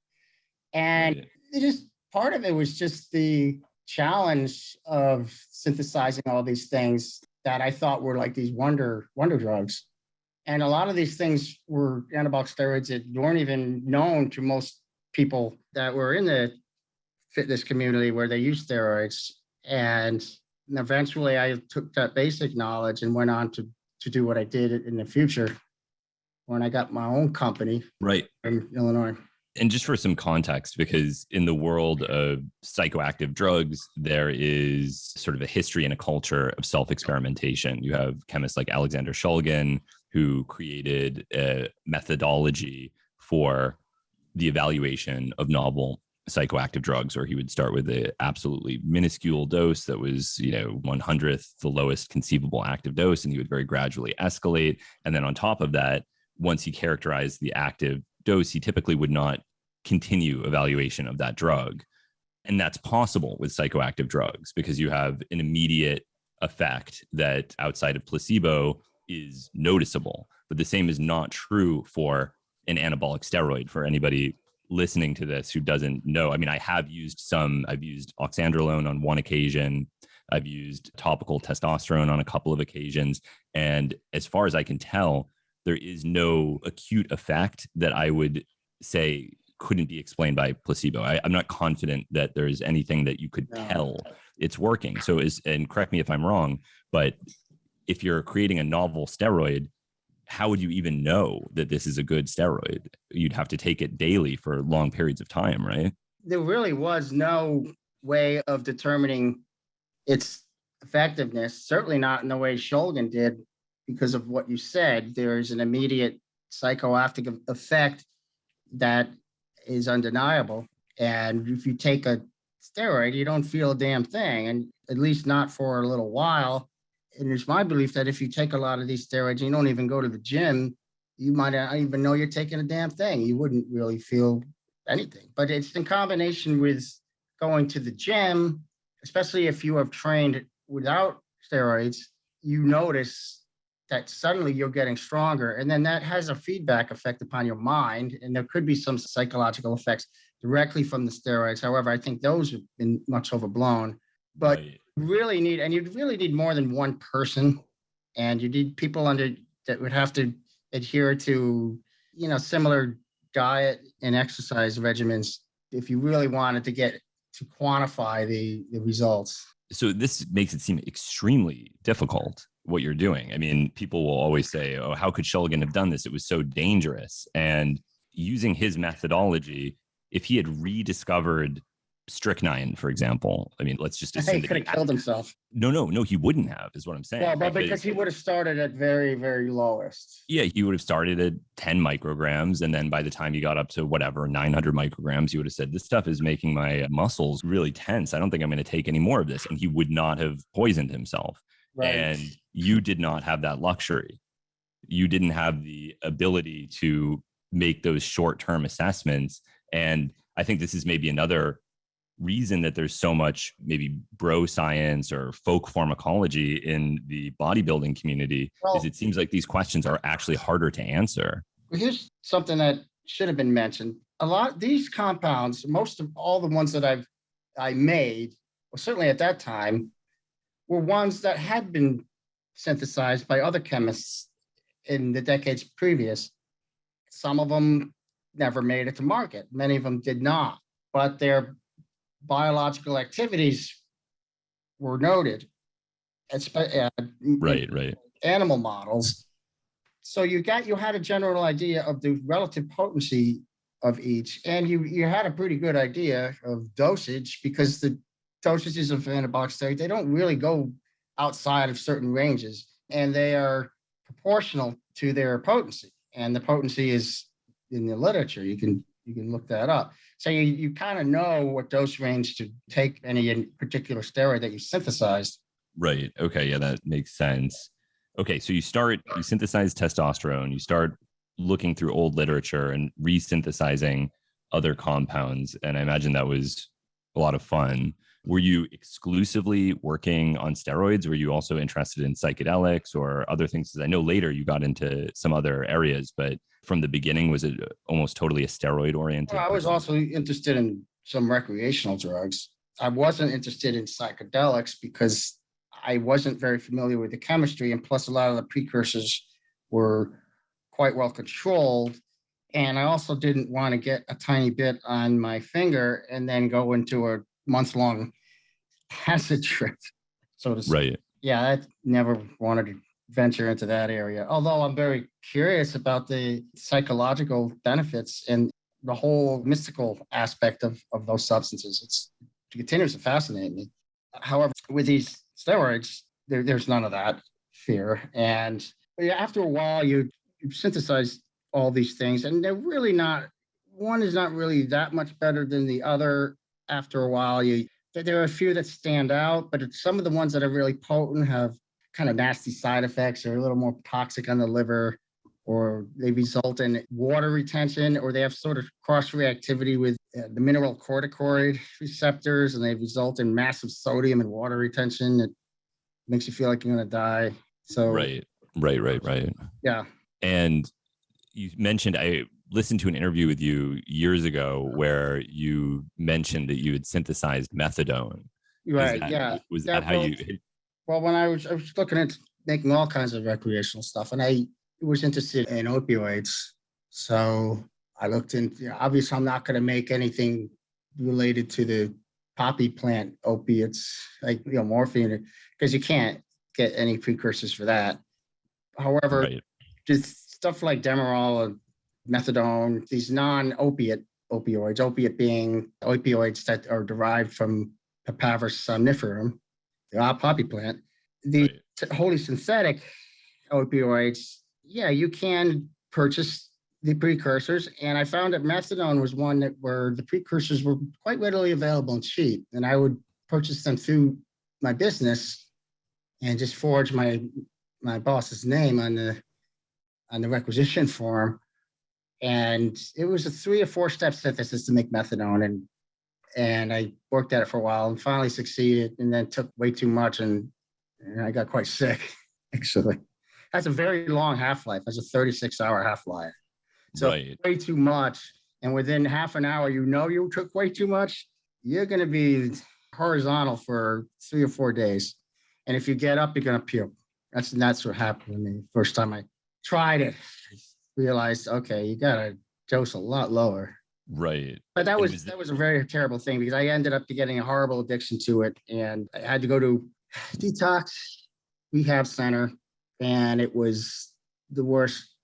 B: And it just, part of it was just the challenge of synthesizing all these things that I thought were like these wonder drugs. And a lot of these things were anabolic steroids that weren't even known to most people that were in the fitness community where they use steroids. And eventually I took that basic knowledge and went on to do what I did in the future when I got my own company in Illinois.
A: And just for some context, because in the world of psychoactive drugs, there is sort of a history and a culture of self-experimentation. You have chemists like Alexander Shulgin, who created a methodology for the evaluation of novel psychoactive drugs, where he would start with an absolutely minuscule dose that was, 1/100th the lowest conceivable active dose, and he would very gradually escalate. And then on top of that, once he characterized the active dose, he typically would not continue evaluation of that drug. And that's possible with psychoactive drugs because you have an immediate effect that outside of placebo is noticeable. But the same is not true for an anabolic steroid. For anybody listening to this who doesn't know, I mean, I've used oxandrolone on one occasion. I've used topical testosterone on a couple of occasions. And as far as I can tell, there is no acute effect that I would say couldn't be explained by placebo. I'm not confident that there is anything that you could tell it's working. So and correct me if I'm wrong, but if you're creating a novel steroid, how would you even know that this is a good steroid? You'd have to take it daily for long periods of time, right?
B: There really was no way of determining its effectiveness, certainly not in the way Shulgin did, because of what you said. There's an immediate psychoactive effect that is undeniable. And if you take a steroid, you don't feel a damn thing, and at least not for a little while. And it's my belief that if you take a lot of these steroids and you don't even go to the gym, you might not even know you're taking a damn thing. You wouldn't really feel anything. But it's in combination with going to the gym, especially if you have trained without steroids, you notice that suddenly you're getting stronger. And then that has a feedback effect upon your mind. And there could be some psychological effects directly from the steroids. However, I think those have been much overblown. But you'd really need more than one person. And you need people that would have to adhere to, similar diet and exercise regimens if you really wanted to quantify the results.
A: So this makes it seem extremely difficult, what you're doing. I mean, people will always say, oh, how could Shulgin have done this? It was so dangerous. And using his methodology, if he had rediscovered strychnine, for example, I mean, let's just assume
B: he could have killed himself.
A: No, he wouldn't have, is what I'm saying.
B: Yeah, but because he would have started at very, very lowest.
A: Yeah, he would have started at 10 micrograms. And then by the time he got up to 900 micrograms, he would have said, this stuff is making my muscles really tense. I don't think I'm going to take any more of this. And he would not have poisoned himself. Right. And you did not have that luxury. You didn't have the ability to make those short-term assessments. And I think this is maybe another reason that there's so much maybe bro science or folk pharmacology in the bodybuilding community, is it seems like these questions are actually harder to answer.
B: Here's something that should have been mentioned. A lot of these compounds, most of all the ones that I made, well, certainly at that time, were ones that had been synthesized by other chemists in the decades previous. Some of them never made it to market. Many of them did not, but their biological activities were noted.
A: Right.
B: Animal models. So you had a general idea of the relative potency of each, and you had a pretty good idea of dosage because the dosages of anabolic steroids, they don't really go outside of certain ranges, and they are proportional to their potency. And the potency is in the literature. You can look that up. So you kind of know what dose range to take any particular steroid that you synthesized.
A: Right. Okay. Yeah, that makes sense. Okay. So you synthesize testosterone, you start looking through old literature and resynthesizing other compounds. And I imagine that was a lot of fun. Were you exclusively working on steroids? Were you also interested in psychedelics or other things? Because I know later you got into some other areas, but from the beginning, was it almost totally a steroid oriented?
B: Well, I was also interested in some recreational drugs. I wasn't interested in psychedelics because I wasn't very familiar with the chemistry. And plus, a lot of the precursors were quite well controlled. And I also didn't want to get a tiny bit on my finger and then go into a month-long acid trip, so to speak.
A: Right.
B: Yeah, I never wanted to venture into that area. Although I'm very curious about the psychological benefits and the whole mystical aspect of those substances. It continues to fascinate me. However, with these steroids, there's none of that fear. And after a while, you synthesize all these things, and they're really not, one is not really that much better than the other. After a while, there are a few that stand out, but some of the ones that are really potent have kind of nasty side effects or a little more toxic on the liver, or they result in water retention, or they have sort of cross-reactivity with the mineral corticoid receptors, and they result in massive sodium and water retention. It makes you feel like you're going to die. So
A: Right.
B: Yeah.
A: And you mentioned, I listened to an interview with you years ago where you mentioned that you had synthesized methadone.
B: Right.
A: Was that how you?
B: Well, when I was looking at making all kinds of recreational stuff, and I was interested in opioids. So I looked into, obviously, I'm not going to make anything related to the poppy plant opiates, like, morphine, because you can't get any precursors for that. However,
A: Right.
B: just stuff like Demerol and methadone, these non-opiate opioids, opiate being opioids that are derived from Papaver somniferum, the poppy plant, the wholly synthetic opioids, you can purchase the precursors. And I found that methadone was one where the precursors were quite readily available and cheap. And I would purchase them through my business and just forge my boss's name on the requisition form. And it was a 3 or 4 step synthesis to make methadone. And I worked at it for a while and finally succeeded, and then took way too much. And I got quite sick, actually. That's a very long half-life. That's a 36-hour half-life. So way too much. And within half an hour, you took way too much, you're going to be horizontal for 3 or 4 days. And if you get up, you're going to puke. That's what happened to me. First time I tried it, I realized, okay, you got to dose a lot lower.
A: Right.
B: But that was a very terrible thing, because I ended up getting a horrible addiction to it. And I had to go to detox rehab center. And it was the worst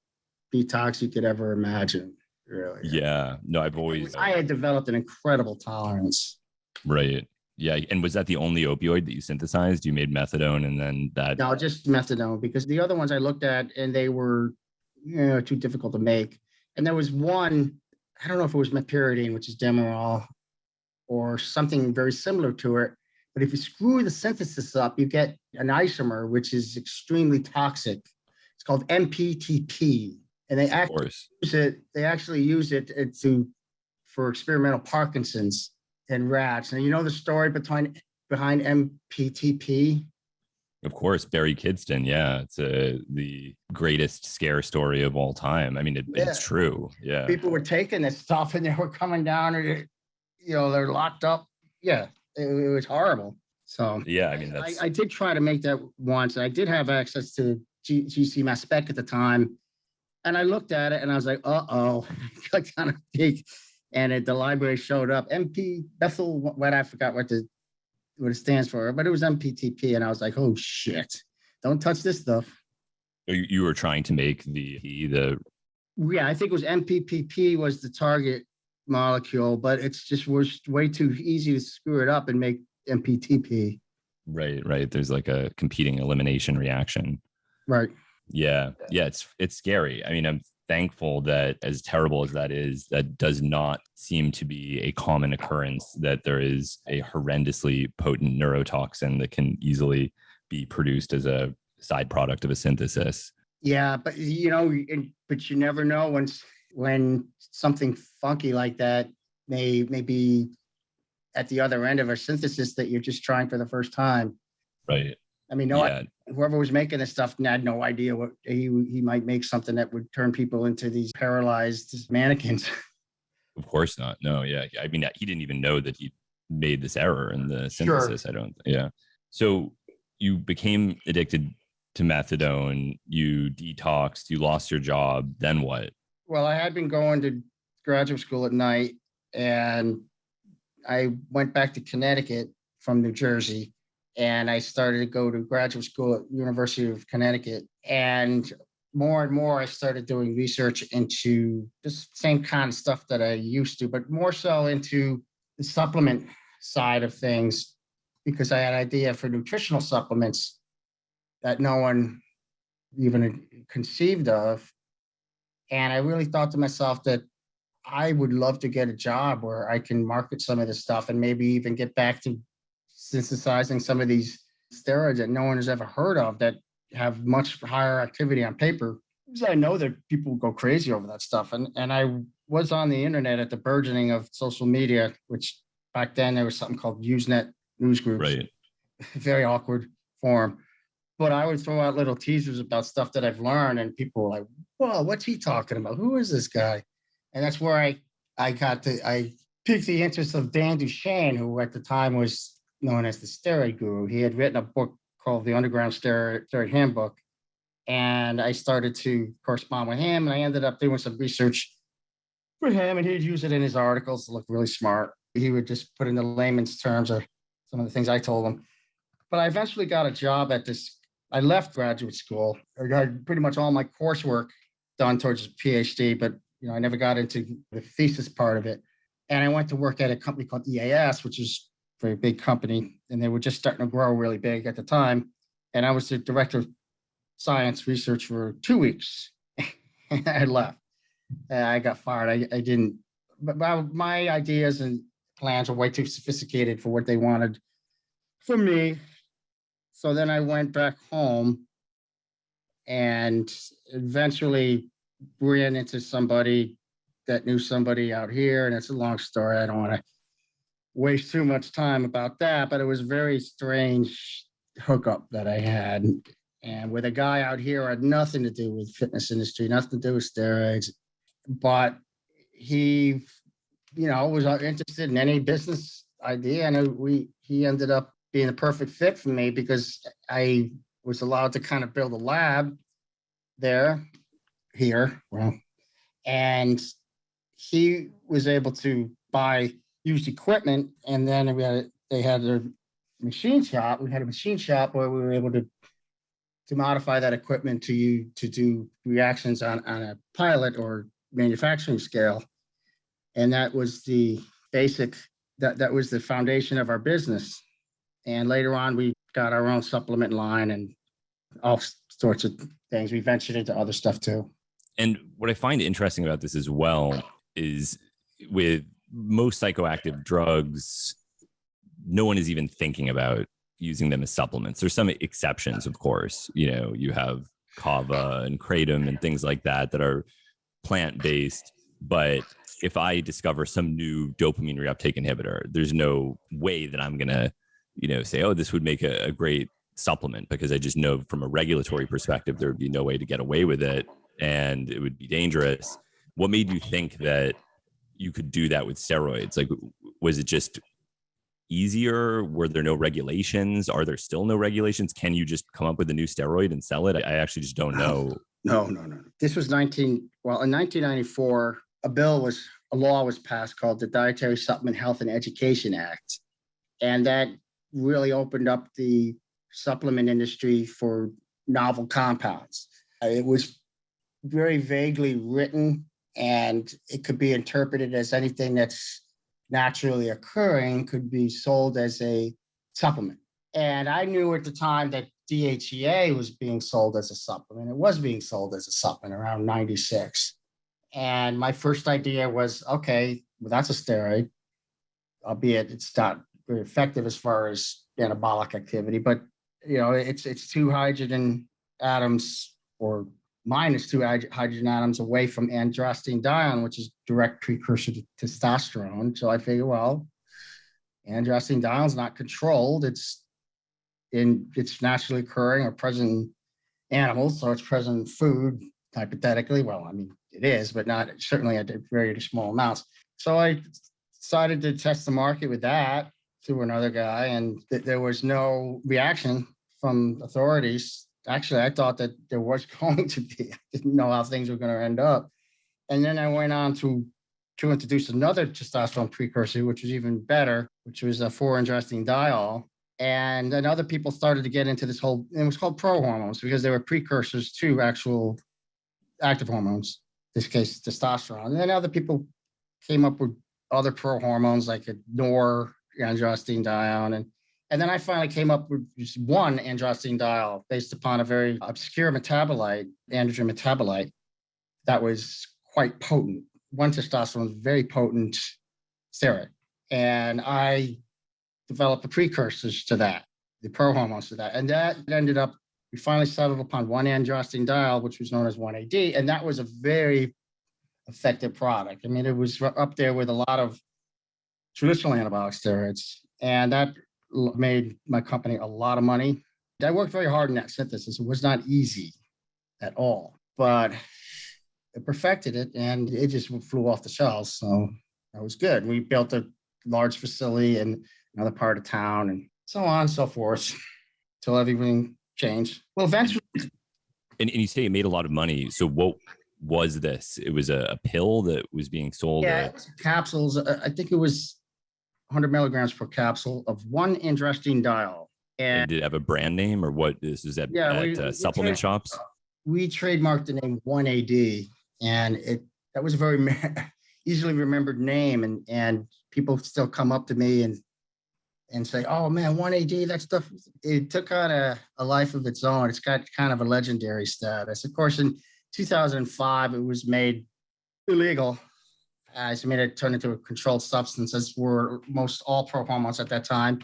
B: detox you could ever imagine, really.
A: Yeah. No,
B: I had developed an incredible tolerance.
A: Right. Yeah. And was that the only opioid that you synthesized? You made methadone and then that?
B: No, just methadone, because the other ones I looked at and they were, too difficult to make. And there was one, I don't know if it was meperidine, which is Demerol, or something very similar to it. But if you screw the synthesis up, you get an isomer, which is extremely toxic. It's called MPTP. And they actually use it for experimental Parkinson's in rats. And you know the story behind MPTP?
A: Of course, Barry Kidston. Yeah, it's the greatest scare story of all time. I mean, it's true. Yeah,
B: people were taking this stuff and they were coming down, and they're locked up. Yeah, it was horrible. So
A: yeah, I mean,
B: I did try to make that once. I did have access to GC Mass Spec at the time, and I looked at it and I was like, clicked on a peek, and the library showed up MP methyl. What I forgot what it stands for, but it was MPTP, and I was like, oh shit, don't touch this stuff.
A: You were trying to make the
B: Yeah, I think it was MPPP was the target molecule, but it's just was way too easy to screw it up and make MPTP.
A: right. There's like a competing elimination reaction.
B: Right.
A: Yeah. It's scary. I mean, I'm thankful that, as terrible as that is, that does not seem to be a common occurrence, that there is a horrendously potent neurotoxin that can easily be produced as a side product of a synthesis.
B: Yeah, but but you never know when something funky like that may be at the other end of a synthesis that you're just trying for the first time.
A: Right.
B: I mean, whoever was making this stuff had no idea what he might make something that would turn people into these paralyzed mannequins.
A: Of course not. No, yeah. I mean, he didn't even know that he made this error in the synthesis. Sure. Yeah. So you became addicted to methadone, you detoxed, you lost your job. Then what?
B: Well, I had been going to graduate school at night, and I went back to Connecticut from New Jersey, and I started to go to graduate school at University of Connecticut. And more, I started doing research into just same kind of stuff that I used to, but more so into the supplement side of things, because I had an idea for nutritional supplements that no one even conceived of. And I really thought to myself that I would love to get a job where I can market some of this stuff and maybe even get back to synthesizing some of these steroids that no one has ever heard of that have much higher activity on paper. Because I know that people go crazy over that stuff. And I was on the internet at the burgeoning of social media, which back then there was something called Usenet news groups.
A: Right.
B: Very awkward form. But I would throw out little teasers about stuff that I've learned, and people were like, whoa, what's he talking about? Who is this guy? And that's where I piqued the interest of Dan Duchesne, who at the time was known as the steroid guru. He had written a book called The Underground Steroid Handbook. And I started to correspond with him, and I ended up doing some research for him, and he'd use it in his articles to look really smart. He would just put in the layman's terms of some of the things I told him. But I eventually got a job at this. I left graduate school. I got pretty much all my coursework done towards a PhD, but I never got into the thesis part of it. And I went to work at a company called EAS, which is a very big company, and they were just starting to grow really big at the time. And I was the director of science research for 2 weeks. I left. I got fired. I didn't. But my ideas and plans were way too sophisticated for what they wanted for me. So then I went back home and eventually ran into somebody that knew somebody out here. And it's a long story. I don't want to waste too much time about that, but it was a very strange hookup that I had. And with a guy out here who had nothing to do with fitness industry, nothing to do with steroids, but he, was interested in any business idea. And he ended up being a perfect fit for me because I was allowed to kind of build a lab here. Well, and he was able to buy used equipment. And then they had a machine shop. We had a machine shop where we were able to modify that equipment to do reactions on a pilot or manufacturing scale. And that was the basic, that was the foundation of our business. And later on, we got our own supplement line and all sorts of things. We ventured into other stuff too.
A: And what I find interesting about this as well is with most psychoactive drugs, no one is even thinking about using them as supplements. There's some exceptions, of course. You have kava and kratom and things like that are plant-based. But if I discover some new dopamine reuptake inhibitor, there's no way that I'm going to say, oh, this would make a great supplement, because I just know from a regulatory perspective, there would be no way to get away with it and it would be dangerous. What made you think that you could do that with steroids? Like, was it just easier? Were there no regulations? Are there still no regulations? Can you just come up with a new steroid and sell it? I actually just don't know.
B: No. This was in 1994, a law was passed called the Dietary Supplement Health and Education Act. And that really opened up the supplement industry for novel compounds. It was very vaguely written, and it could be interpreted as anything that's naturally occurring could be sold as a supplement. And I knew at the time that DHEA was being sold as a supplement. It was being sold as a supplement around 96. And my first idea was, okay, well, that's a steroid, albeit it's not very effective as far as anabolic activity, but it's two hydrogen atoms or minus two hydrogen atoms away from androstenedione, which is direct precursor to testosterone. So I figure, well, androstenedione is not controlled. It's naturally occurring or present in animals, so it's present in food, hypothetically. Well, I mean, it is, but not certainly at very small amounts. So I decided to test the market with that to another guy, and there was no reaction from authorities. Actually, I thought that there was going to be. I didn't know how things were going to end up. And then I went on to introduce another testosterone precursor, which was even better, which was a 4-androstenediol. And then other people started to get into this whole, it was called pro-hormones because they were precursors to actual active hormones, in this case, testosterone. And then other people came up with other pro-hormones like a androstenedione. And then I finally came up with just one androstenediol based upon a very obscure metabolite, androgen metabolite, that was quite potent. One testosterone was very potent steroid. And I developed the precursors to that, the pro-hormones to that. And that ended up, we finally settled upon one androstenediol, which was known as 1AD. And that was a very effective product. I mean, it was up there with a lot of traditional anabolic steroids. And that made my company a lot of money. I worked very hard in that synthesis. It was not easy at all, but I perfected it and it just flew off the shelves. So that was good. We built a large facility in another part of town and so on and so forth until everything changed. Well, eventually.
A: And you say it made a lot of money. So what was this? It was a pill that was being sold?
B: Yeah, it was capsules. I think it was 100 milligrams per capsule of one androstenediol.
A: And did it have a brand name or what? This is at supplement shops?
B: We trademarked the name 1AD, and that was a very easily remembered name. And people still come up to me and say, oh man, 1AD, that stuff, it took on a life of its own. It's got kind of a legendary status. Of course, in 2005, it was made illegal. As made it turn into a controlled substance, as were most all pro hormones at that time.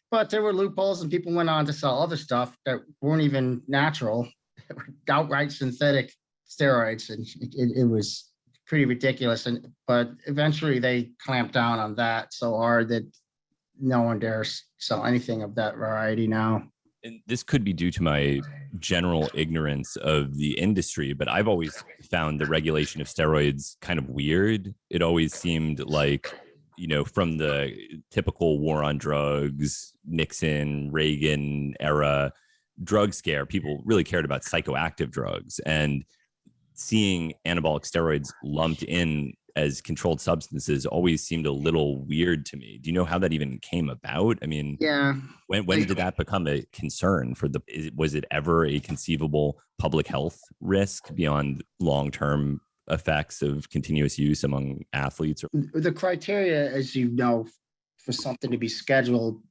B: But there were loopholes, and people went on to sell other stuff that weren't even natural, outright synthetic steroids, and it was pretty ridiculous. But eventually, they clamped down on that so hard that no one dares sell anything of that variety now.
A: And this could be due to my general ignorance of the industry, but I've always found the regulation of steroids kind of weird. It always seemed like, from the typical war on drugs, Nixon, Reagan era drug scare, people really cared about psychoactive drugs, and seeing anabolic steroids lumped in as controlled substances always seemed a little weird to me. Do you know how that even came about? I mean,
B: yeah.
A: When did that become a concern was it ever a conceivable public health risk beyond long-term effects of continuous use among athletes?
B: The criteria, as you know, for something to be scheduled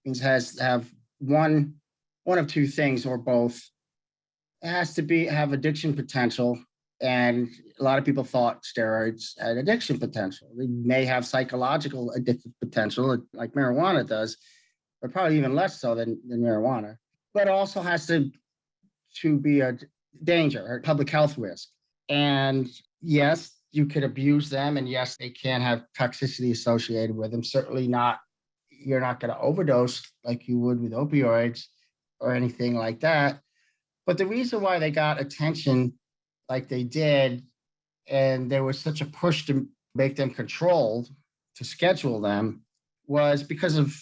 B: means has to have one of two things or both. It has to have addiction potential. And a lot of people thought steroids had addiction potential. They may have psychological addictive potential, like marijuana does, but probably even less so than marijuana. But it also has to be a danger or public health risk. And yes, you could abuse them. And yes, they can have toxicity associated with them. Certainly not, you're not going to overdose like you would with opioids or anything like that. But the reason why they got attention like they did, and there was such a push to make them controlled, to schedule them, was because of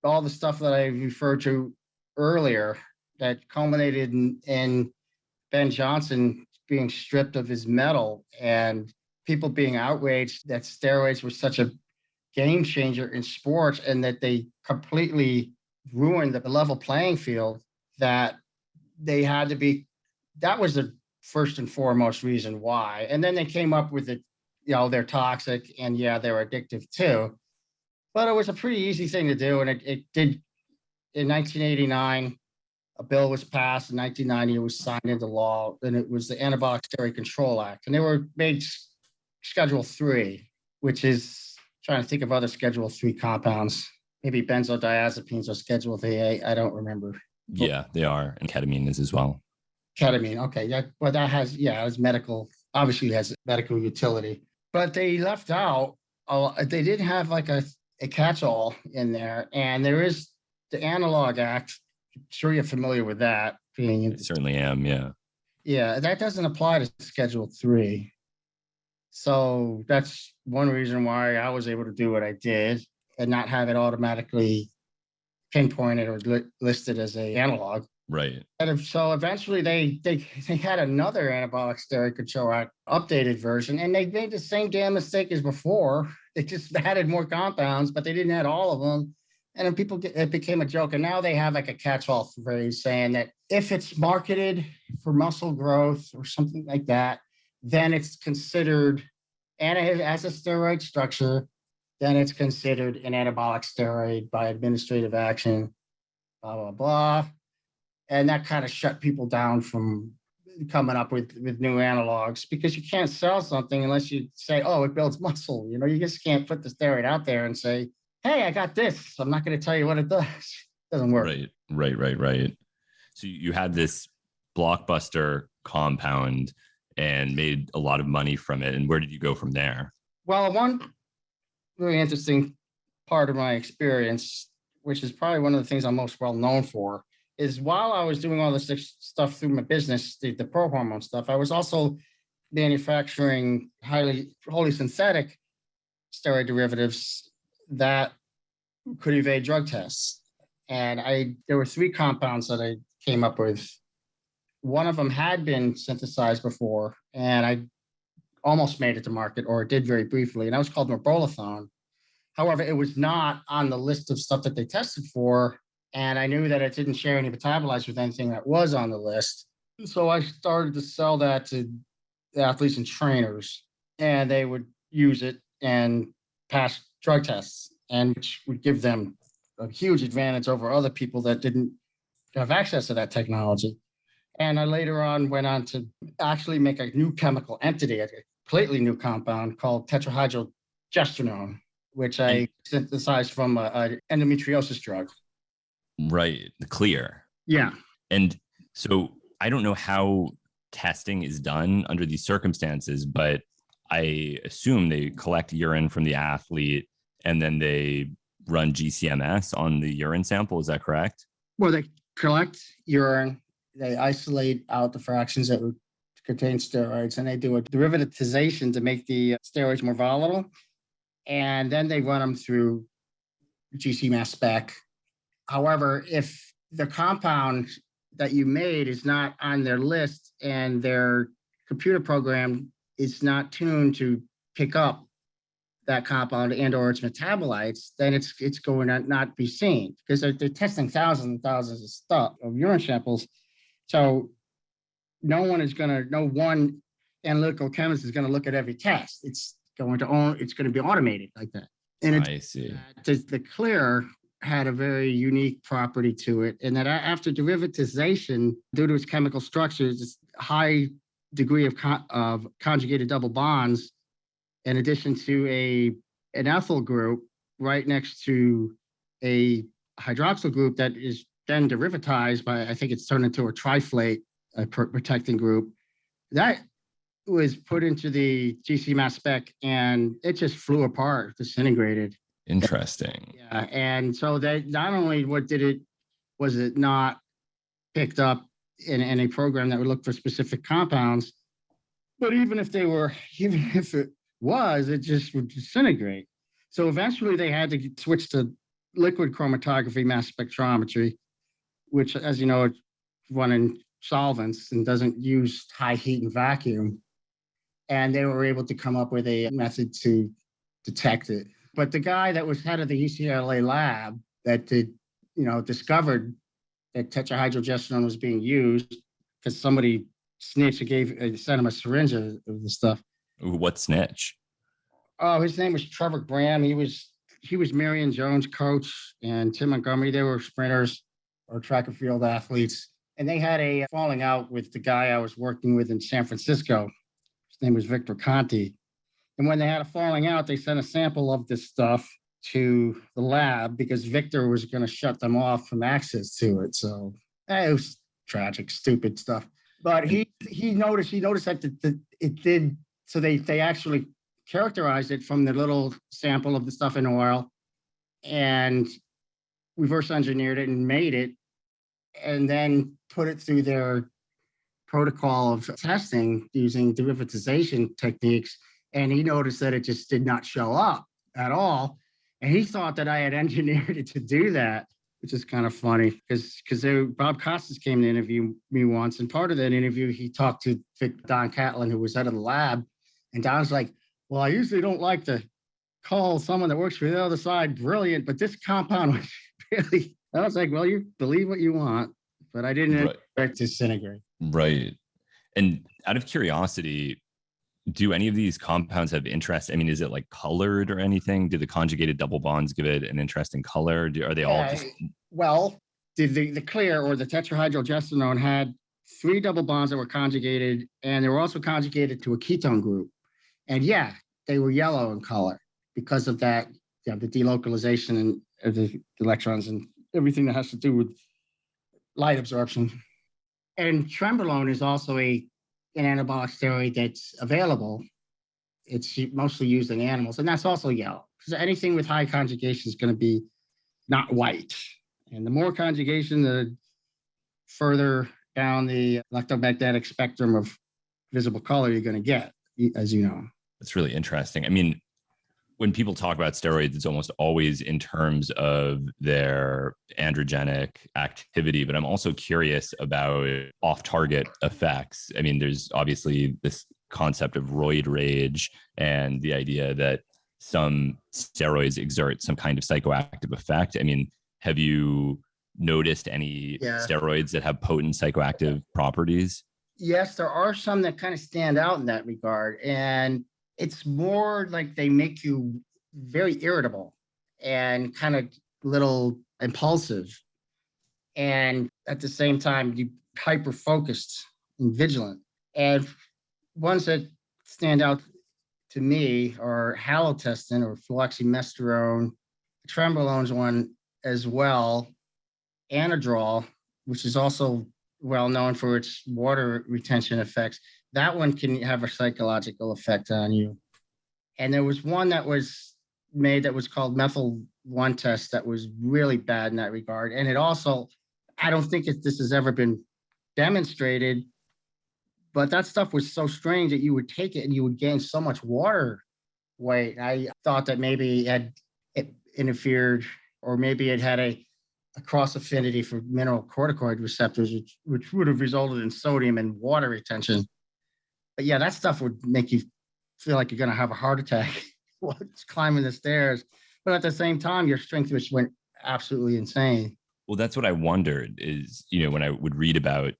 B: all the stuff that I referred to earlier that culminated in Ben Johnson being stripped of his medal and people being outraged that steroids were such a game changer in sports and that they completely ruined the level playing field, that they had to be, that was the first and foremost reason why. And then they came up with it, they're toxic and yeah, they're addictive too. But it was a pretty easy thing to do. And it did in 1989, a bill was passed. In 1990, it was signed into law. And it was the Anabolic Steroid Control Act. And they were made Schedule 3, which is trying to think of other Schedule 3 compounds. Maybe benzodiazepines or Schedule 3A. I don't remember.
A: Yeah, they are. And ketamine is as well.
B: Ketamine. Okay. Yeah. Well, that has, it's medical, obviously it has medical utility. But they left out, they did have like a catch-all in there. And there is the Analog Act. I'm sure you're familiar with that.
A: I certainly am, yeah.
B: Yeah, that doesn't apply to Schedule 3. So that's one reason why I was able to do what I did and not have it automatically pinpointed or listed as an analog.
A: Right.
B: And so eventually they had another Anabolic Steroid Control Act updated version, and they made the same damn mistake as before. They just added more compounds, but they didn't add all of them. And then it became a joke. And now they have like a catch-all phrase saying that if it's marketed for muscle growth or something like that, then it's considered, and it has a steroid structure, then it's considered an anabolic steroid by administrative action, blah, blah, blah. And that kind of shut people down from coming up with new analogs, because you can't sell something unless you say, oh, it builds muscle. You just can't put the steroid out there and say, hey, I got this. I'm not going to tell you what it does. It doesn't work.
A: Right. So you had this blockbuster compound and made a lot of money from it. And where did you go from there?
B: Well, one really interesting part of my experience, which is probably one of the things I'm most well known for, is while I was doing all this stuff through my business, the pro-hormone stuff, I was also manufacturing wholly synthetic steroid derivatives that could evade drug tests. And there were 3 compounds that I came up with. One of them had been synthesized before, and I almost made it to market, or it did very briefly, and that was called norbolethone. However, it was not on the list of stuff that they tested for, and I knew that it didn't share any metabolites with anything that was on the list. So I started to sell that to athletes and trainers, and they would use it and pass drug tests, and which would give them a huge advantage over other people that didn't have access to that technology. And I later on went on to actually make a new chemical entity, a completely new compound called tetrahydrogesterone, which I synthesized from an endometriosis drug.
A: Right. The clear.
B: Yeah.
A: And so I don't know how testing is done under these circumstances, but I assume they collect urine from the athlete and then they run GCMS on the urine sample. Is that correct?
B: Well, they collect urine, they isolate out the fractions that would contain steroids, and they do a derivatization to make the steroids more volatile. And then they run them through GC mass spec. However, if the compound that you made is not on their list and their computer program is not tuned to pick up that compound and or its metabolites, then it's going to not be seen, because they're testing thousands and thousands of urine samples. So no one analytical chemist is going to look at every test. It's going to be automated like that. And
A: I see.
B: The clear had a very unique property to it, and that after derivatization, due to its chemical structures, its high degree of conjugated double bonds, in addition to an ethyl group right next to a hydroxyl group that is then derivatized by, I think it's turned into a triflate, a protecting group, that was put into the GC mass spec, and it just flew apart, disintegrated.
A: Interesting.
B: Yeah, and so they not only was it not picked up in a program that would look for specific compounds, but even if it was, it just would disintegrate. So eventually they had to switch to liquid chromatography mass spectrometry, which, as you know, it's run in solvents and doesn't use high heat and vacuum. And they were able to come up with a method to detect it. But the guy that was head of the UCLA lab that discovered that tetrahydrogesterone was being used, because somebody snitch who sent him a syringe of the stuff.
A: Ooh, what snitch?
B: Oh, his name was Trevor Graham. He was Marion Jones' coach, and Tim Montgomery. They were sprinters or track and field athletes. And they had a falling out with the guy I was working with in San Francisco. His name was Victor Conti. And when they had a falling out, they sent a sample of this stuff to the lab because Victor was going to shut them off from access to it. So it was tragic, stupid stuff. But he noticed that it did. So they actually characterized it from the little sample of the stuff in oil and reverse engineered it and made it, and then put it through their protocol of testing using derivatization techniques. And he noticed that it just did not show up at all. And he thought that I had engineered it to do that, which is kind of funny because Bob Costas came to interview me once. And part of that interview, he talked to Don Catlin, who was head of the lab. And Don's like, well, I usually don't like to call someone that works for the other side brilliant, but this compound was really, I was like, well, you believe what you want, but I didn't expect to disintegrate.
A: Right. And out of curiosity, do any of these compounds have interest? I mean, is it like colored or anything? Do the conjugated double bonds give it an interesting color? Are they all just...
B: Well, the clear or the tetrahydrogesterone had 3 double bonds that were conjugated, and they were also conjugated to a ketone group. And yeah, they were yellow in color because of that, the delocalization of the electrons and everything that has to do with light absorption. And Trenbolone is also an anabolic steroid that's available. It's mostly used in animals, and that's also yellow. Because anything with high conjugation is going to be not white. And the more conjugation, the further down the electromagnetic spectrum of visible color you're going to get, as you know.
A: That's really interesting. I mean, when people talk about steroids, it's almost always in terms of their androgenic activity, but I'm also curious about off-target effects. I mean, there's obviously this concept of roid rage and the idea that some steroids exert some kind of psychoactive effect. I mean, have you noticed any steroids that have potent psychoactive properties?
B: Yes, there are some that kind of stand out in that regard. And it's more like they make you very irritable and kind of little impulsive. And at the same time, you hyper-focused and vigilant. And ones that stand out to me are halotestin or fluoxymesterone. Trenbolone's one as well. Anadrol, which is also well known for its water retention effects. That one can have a psychological effect on you. And there was one that was made that was called methyl 1 test that was really bad in that regard. And it also, I don't think this has ever been demonstrated, but that stuff was so strange that you would take it and you would gain so much water weight. I thought that maybe it interfered, or maybe it had a cross affinity for mineralocorticoid receptors, which would have resulted in sodium and water retention. But yeah, that stuff would make you feel like you're going to have a heart attack while it's climbing the stairs. But at the same time, your strength just went absolutely insane.
A: Well, that's what I wondered is, you know, when I would read about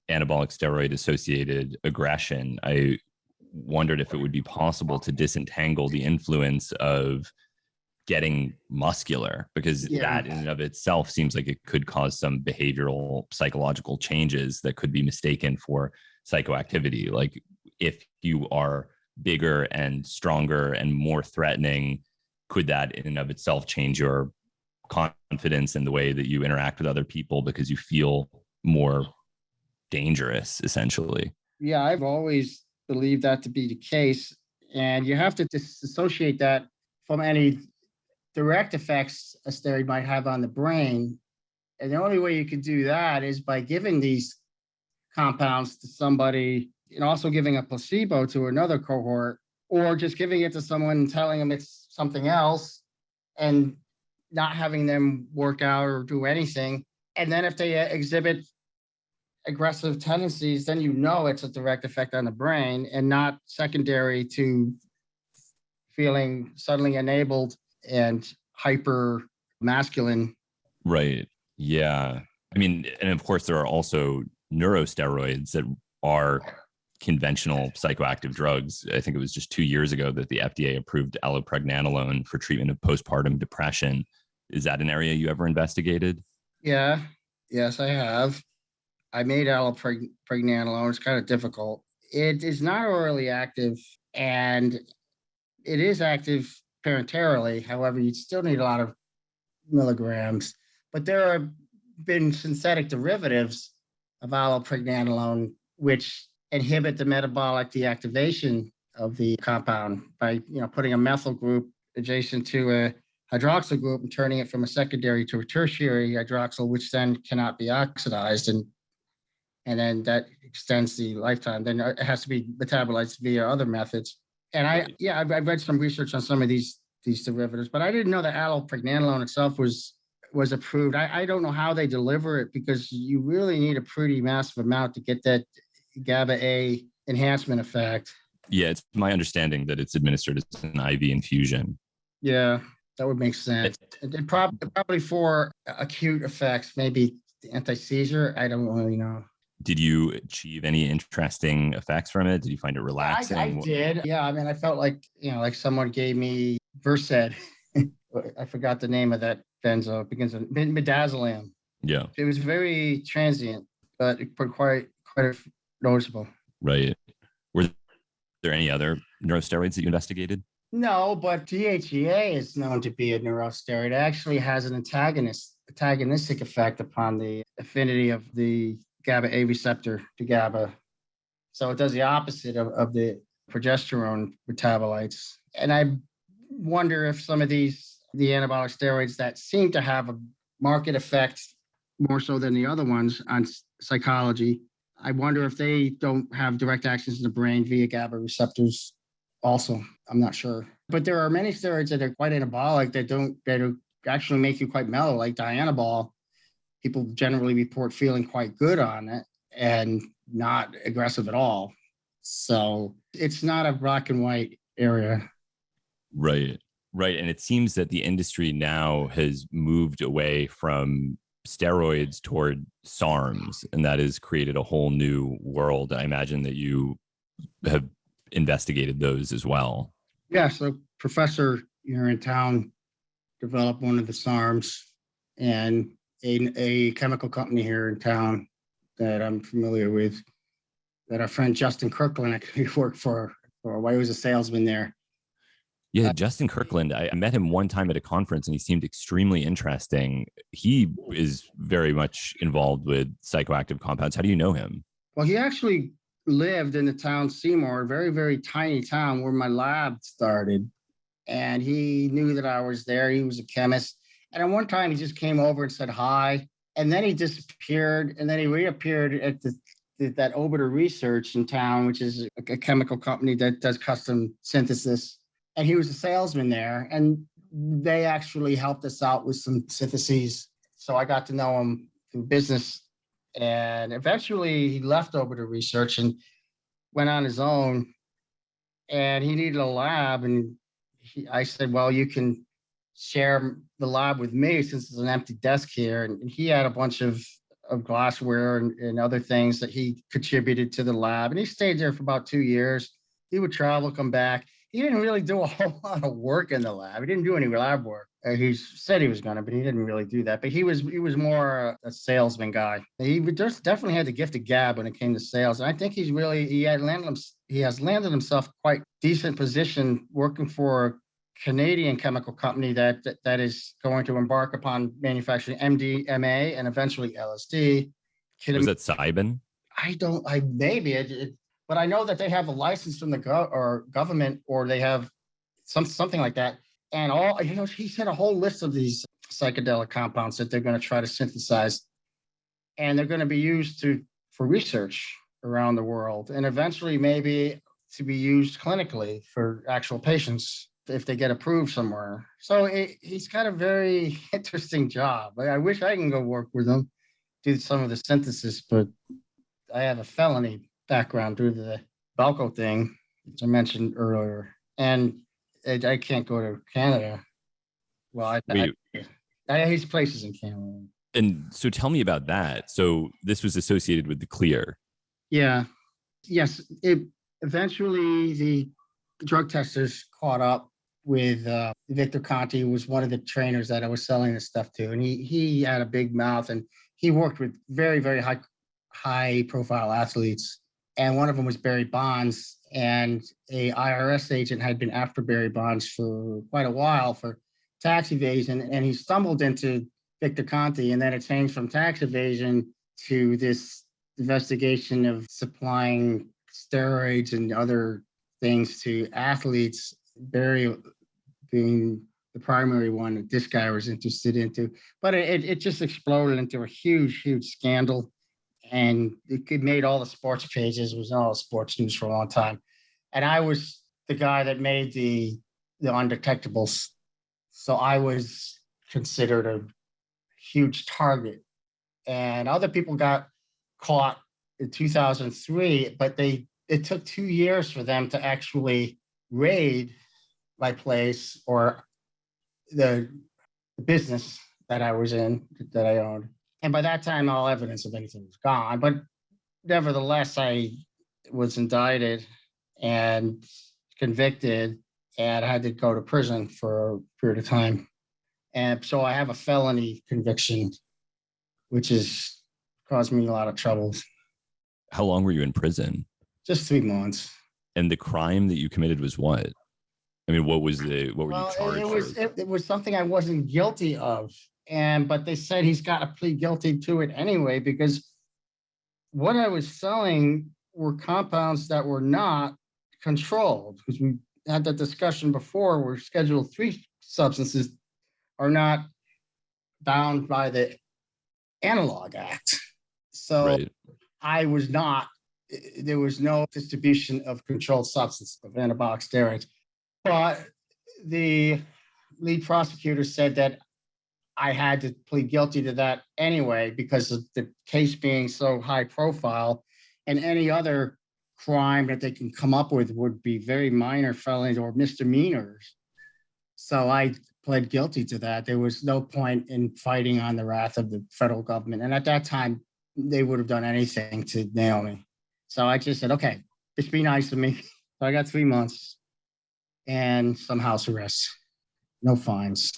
A: anabolic steroid associated aggression, I wondered if it would be possible to disentangle the influence of getting muscular, because that in and of itself seems like it could cause some behavioral psychological changes that could be mistaken for psychoactivity. Like if you are bigger and stronger and more threatening, could that in and of itself change your confidence in the way that you interact with other people because you feel more dangerous, essentially?
B: Yeah, I've always believed that to be the case. And you have to disassociate that from any direct effects a steroid might have on the brain. And the only way you can do that is by giving these compounds to somebody and also giving a placebo to another cohort, or just giving it to someone and telling them it's something else and not having them work out or do anything. And then if they exhibit aggressive tendencies, then you know it's a direct effect on the brain and not secondary to feeling suddenly enabled and hyper masculine.
A: Right. Yeah. I mean, and of course, there are also neurosteroids that are conventional psychoactive drugs. I think it was just 2 years ago that the FDA approved allopregnanolone for treatment of postpartum depression. Is that an area you ever investigated?
B: Yeah. Yes, I have. I made allopregnanolone. It's kind of difficult. It is not orally active, and it is active parenterally. However, you still need a lot of milligrams. But there have been synthetic derivatives of allopregnanolone, which inhibit the metabolic deactivation of the compound by putting a methyl group adjacent to a hydroxyl group and turning it from a secondary to a tertiary hydroxyl, which then cannot be oxidized, and then that extends the lifetime. Then it has to be metabolized via other methods. And I've read some research on some of these derivatives, but I didn't know that allopregnanolone itself was approved. I don't know how they deliver it, because you really need a pretty massive amount to get that GABA A enhancement effect.
A: Yeah, it's my understanding that it's administered as an IV infusion.
B: Yeah, that would make sense. And probably for acute effects, maybe anti-seizure. I don't really know.
A: Did you achieve any interesting effects from it? Did you find it relaxing?
B: I did. Yeah, I mean, I felt like someone gave me Versed. I forgot the name of that benzo. It begins with midazolam.
A: Yeah.
B: It was very transient, but quite noticeable.
A: Right. Were there any other neurosteroids that you investigated?
B: No, but DHEA is known to be a neurosteroid. It actually has an antagonistic effect upon the affinity of the GABA A receptor to GABA. So it does the opposite of the progesterone metabolites. And I wonder if some of the anabolic steroids that seem to have a marked effect more so than the other ones on psychology, I wonder if they don't have direct actions in the brain via GABA receptors also. I'm not sure. But there are many steroids that are quite anabolic that actually make you quite mellow, like Dianabol. People generally report feeling quite good on it and not aggressive at all. So it's not a black and white area.
A: Right. Right. And it seems that the industry now has moved away from steroids toward SARMs, and that has created a whole new world. I imagine that you have investigated those as well.
B: Yeah. So professor here in town developed one of the SARMs, and a chemical company here in town that I'm familiar with, that our friend Justin Kirkland actually worked for a while. He was a salesman there.
A: Yeah, Justin Kirkland, I met him one time at a conference and he seemed extremely interesting. He is very much involved with psychoactive compounds. How do you know him?
B: Well, he actually lived in the town Seymour, a very, very tiny town where my lab started. And he knew that I was there. He was a chemist. And at one time he just came over and said hi. And then he disappeared. And then he reappeared at that Obiter Research in town, which is a chemical company that does custom synthesis. And he was a salesman there, and they actually helped us out with some syntheses. So I got to know him through business. And eventually he left Obiter Research and went on his own. And he needed a lab. And I said, well, you can share the lab with me since it's an empty desk here. And he had a bunch of glassware and other things that he contributed to the lab. And he stayed there for about 2 years. He would travel, come back. He didn't really do a whole lot of work in the lab. He didn't do any lab work. He said he was going to, but he didn't really do that. But he was more a salesman guy. He just definitely had the gift of gab when it came to sales. And I think he has landed himself quite decent position working for a Canadian chemical company that is going to embark upon manufacturing MDMA and eventually LSD.
A: Was that Cybin?
B: But I know that they have a license from the government, or they have something like that. And he said a whole list of these psychedelic compounds that they're going to try to synthesize, and they're going to be used for research around the world, and eventually maybe to be used clinically for actual patients if they get approved somewhere. So he's got a very interesting job. I wish I can go work with him, do some of the synthesis, but I have a felony background through the Balco thing, which I mentioned earlier, and I can't go to Canada. Well, he's places in Canada.
A: And so tell me about that. So this was associated with the clear.
B: Yeah. Yes, eventually the drug testers caught up with Victor Conti, who was one of the trainers that I was selling this stuff to, and he had a big mouth, and he worked with very very high profile athletes, and one of them was Barry Bonds, and a IRS agent had been after Barry Bonds for quite a while for tax evasion, and he stumbled into Victor Conti, and then it changed from tax evasion to this investigation of supplying steroids and other things to athletes, Barry being the primary one that this guy was interested into. But it just exploded into a huge, huge scandal. And it made all the sports pages, it was in all the sports news for a long time. And I was the guy that made the undetectables. So I was considered a huge target. And other people got caught in 2003, but it took 2 years for them to actually raid my place or the business that I was in, that I owned. And by that time, all evidence of anything was gone. But nevertheless, I was indicted and convicted and had to go to prison for a period of time. And so I have a felony conviction, which has caused me a lot of trouble.
A: How long were you in prison?
B: Just 3 months.
A: And the crime that you committed was what? I mean, what were you charged with?
B: It was something I wasn't guilty of. But they said he's got to plead guilty to it anyway, because what I was selling were compounds that were not controlled. Because we had that discussion before, where Schedule 3 substances are not bound by the Analog Act. So right. I was not, there was no distribution of controlled substance of anabolic steroids. But the lead prosecutor said that I had to plead guilty to that anyway, because of the case being so high profile, and any other crime that they can come up with would be very minor felonies or misdemeanors. So I pled guilty to that. There was no point in fighting on the wrath of the federal government. And at that time, they would have done anything to nail me. So I just said, okay, just be nice to me. So I got 3 months and some house arrest, no fines.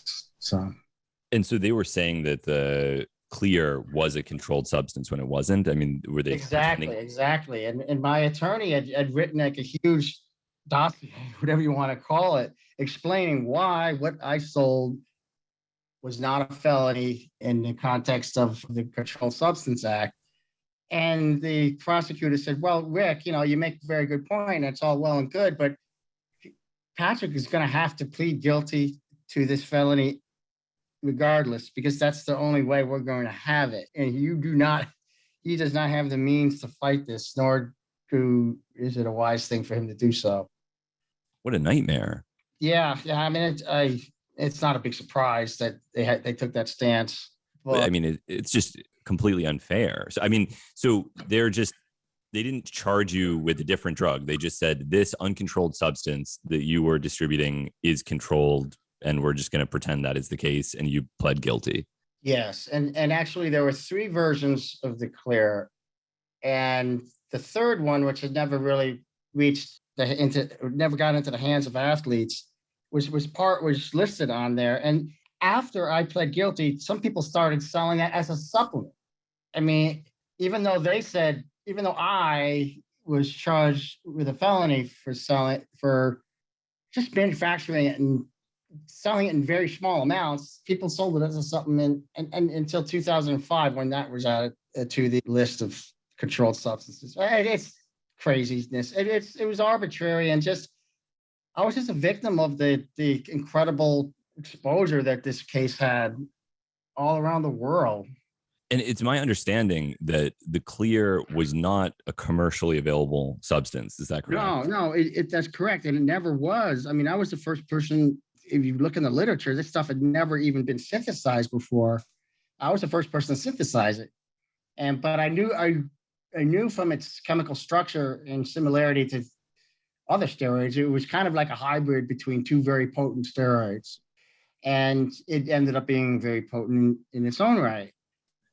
A: And so they were saying that the clear was a controlled substance when it wasn't. I mean, were they
B: exactly? And my attorney had written like a huge dossier, whatever you want to call it, explaining why what I sold was not a felony in the context of the Controlled Substance Act. And the prosecutor said, well, Rick, you make a very good point. It's all well and good, but Patrick is going to have to plead guilty to this felony regardless, because that's the only way we're going to have it. And he does not have the means to fight this, nor is it a wise thing for him to do so.
A: What a nightmare.
B: Yeah. I mean, it's not a big surprise that they took that stance.
A: But I mean, it's just completely unfair. So, I mean, they didn't charge you with a different drug. They just said this uncontrolled substance that you were distributing is controlled, and we're just going to pretend that is the case, and you pled guilty.
B: Yes. And actually there were 3 versions of the clear. And the third one, which had never really never got into the hands of athletes, was listed on there. And after I pled guilty, some people started selling that as a supplement. I mean, even though I was charged with a felony for just manufacturing it and selling it in very small amounts, people sold it as a supplement and until 2005, when that was added to the list of controlled substances. It's craziness. It was arbitrary, and I was just a victim of the incredible exposure that this case had all around the world.
A: And it's my understanding that the clear was not a commercially available substance. Is that correct?
B: No, that's correct. And it never was. I mean, I was the first person, if you look in the literature, this stuff had never even been synthesized before. I was the first person to synthesize it. But I knew from its chemical structure and similarity to other steroids, it was kind of like a hybrid between 2 very potent steroids. And it ended up being very potent in its own right.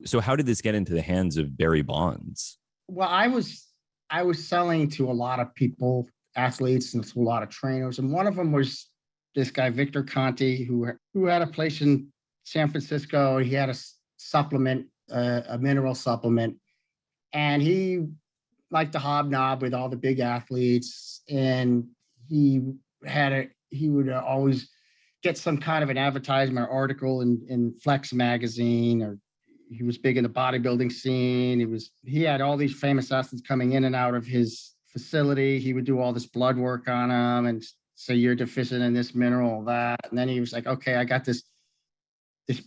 A: So how did this get into the hands of Barry Bonds?
B: Well, I I was selling to a lot of people, athletes, and to a lot of trainers. And one of them was this guy, Victor Conti, who had a place in San Francisco. He had a supplement, a mineral supplement, and he liked to hobnob with all the big athletes. And he would always get some kind of an advertisement or article in Flex magazine, or he was big in the bodybuilding scene. He had all these famous athletes coming in and out of his facility. He would do all this blood work on them and say, you're deficient in this mineral, that. And then he was like, okay, I got this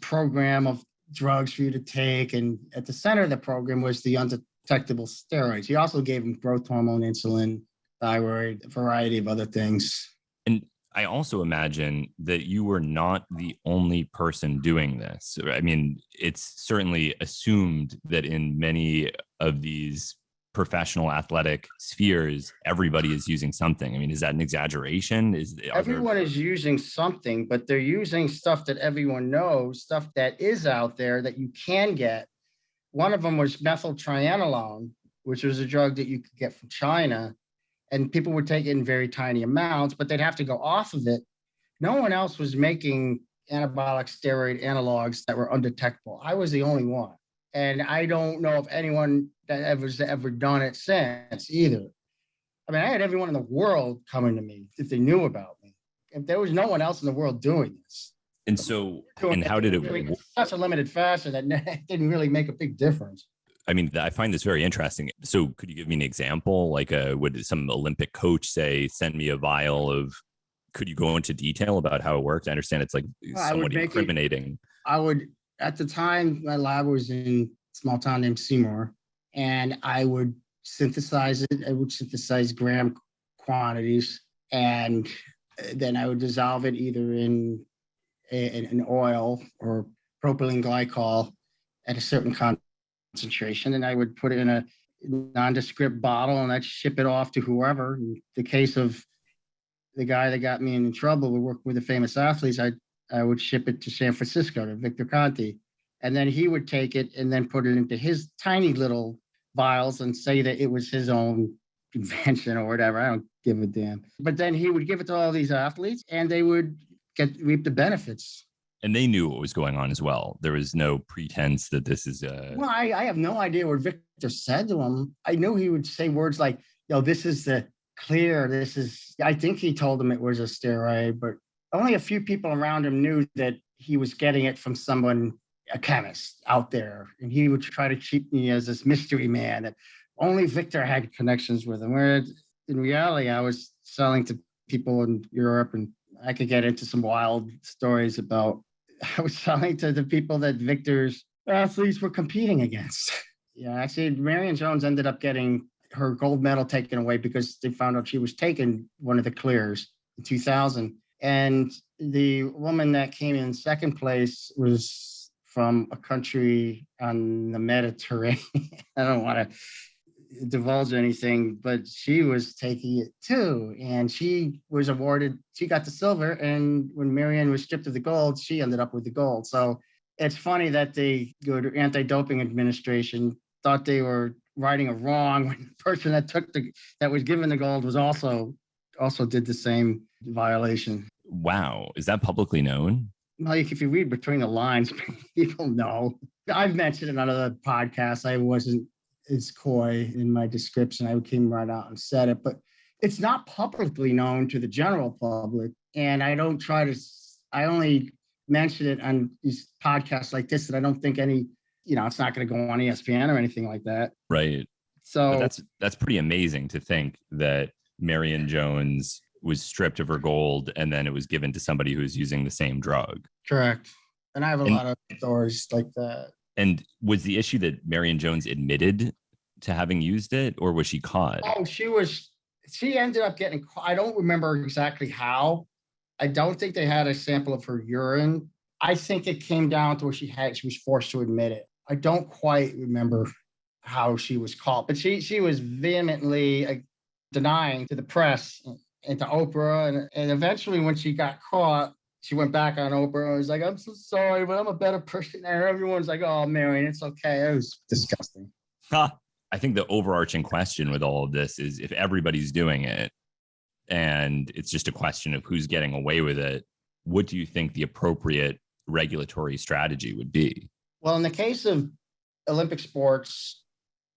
B: program of drugs for you to take. And at the center of the program was the undetectable steroids. He also gave him growth hormone, insulin, thyroid, a variety of other things.
A: And I also imagine that you were not the only person doing this. I mean, it's certainly assumed that in many of these professional athletic spheres, everybody is using something. I mean, is that an exaggeration?
B: Everyone is using something, but they're using stuff that everyone knows, stuff that is out there that you can get. One of them was methyltrianolone, which was a drug that you could get from China. And people would take it in very tiny amounts, but they'd have to go off of it. No one else was making anabolic steroid analogs that were undetectable. I was the only one. And I don't know of anyone that has ever done it since either. I mean, I had everyone in the world coming to me if they knew about me. If there was no one else in the world doing this.
A: And so, and how did it work?
B: Such a limited fashion that it didn't really make a big difference.
A: I mean, I find this very interesting. So could you give me an example? Like would some Olympic coach say, send me a vial of, could you go into detail about how it worked? I understand it's like somewhat incriminating.
B: At the time, my lab was in a small town named Seymour, and I would synthesize it. I would synthesize gram quantities, and then I would dissolve it either in an oil or propylene glycol at a certain concentration, and I would put it in a nondescript bottle, and I'd ship it off to whoever. In the case of the guy that got me in trouble, we worked with the famous athletes, I would ship it to San Francisco to Victor Conti, and then he would take it and then put it into his tiny little vials and say that it was his own invention or whatever. I don't give a damn. But then he would give it to all these athletes, and they would reap the benefits.
A: And they knew what was going on as well. There was no pretense that this is
B: Well, I have no idea what Victor said to him. I knew he would say words like, this is the clear. I think he told him it was a steroid, but only a few people around him knew that he was getting it from someone, a chemist out there. And he would try to keep me as this mystery man that only Victor had connections with him. Whereas in reality, I was selling to people in Europe, and I could get into some wild stories about I was selling to the people that Victor's athletes were competing against. Yeah, actually, Marion Jones ended up getting her gold medal taken away because they found out she was taking one of the clears in 2000. And the woman that came in second place was from a country on the Mediterranean. I don't want to divulge anything, but she was taking it too. And she got the silver. And when Marianne was stripped of the gold, she ended up with the gold. So it's funny that the anti-doping administration thought they were righting a wrong when the person that was given the gold was also did the same violation.
A: Wow. Is that publicly known?
B: Like, if you read between the lines, people know. I've mentioned it on other podcasts. I wasn't as coy in my description. I came right out and said it, but it's not publicly known to the general public. And I only mention it on these podcasts like this, that I don't think it's not going to go on ESPN or anything like that.
A: Right.
B: So
A: but that's pretty amazing to think that Marion Jones was stripped of her gold and then it was given to somebody who was using the same drug.
B: Correct. And I have a lot of stories like that.
A: And was the issue that Marion Jones admitted to having used it, or was she caught?
B: Oh, she ended up getting, I don't remember exactly how. I don't think they had a sample of her urine. I think it came down to where she was forced to admit it. I don't quite remember how she was caught, but she was vehemently denying to the press and to Oprah. And eventually when she got caught, she went back on Oprah and was like, I'm so sorry, but I'm a better person. And everyone's like, oh, Marion, it's okay. It was disgusting.
A: Huh. I think the overarching question with all of this is if everybody's doing it and it's just a question of who's getting away with it, what do you think the appropriate regulatory strategy would be?
B: Well, in the case of Olympic sports,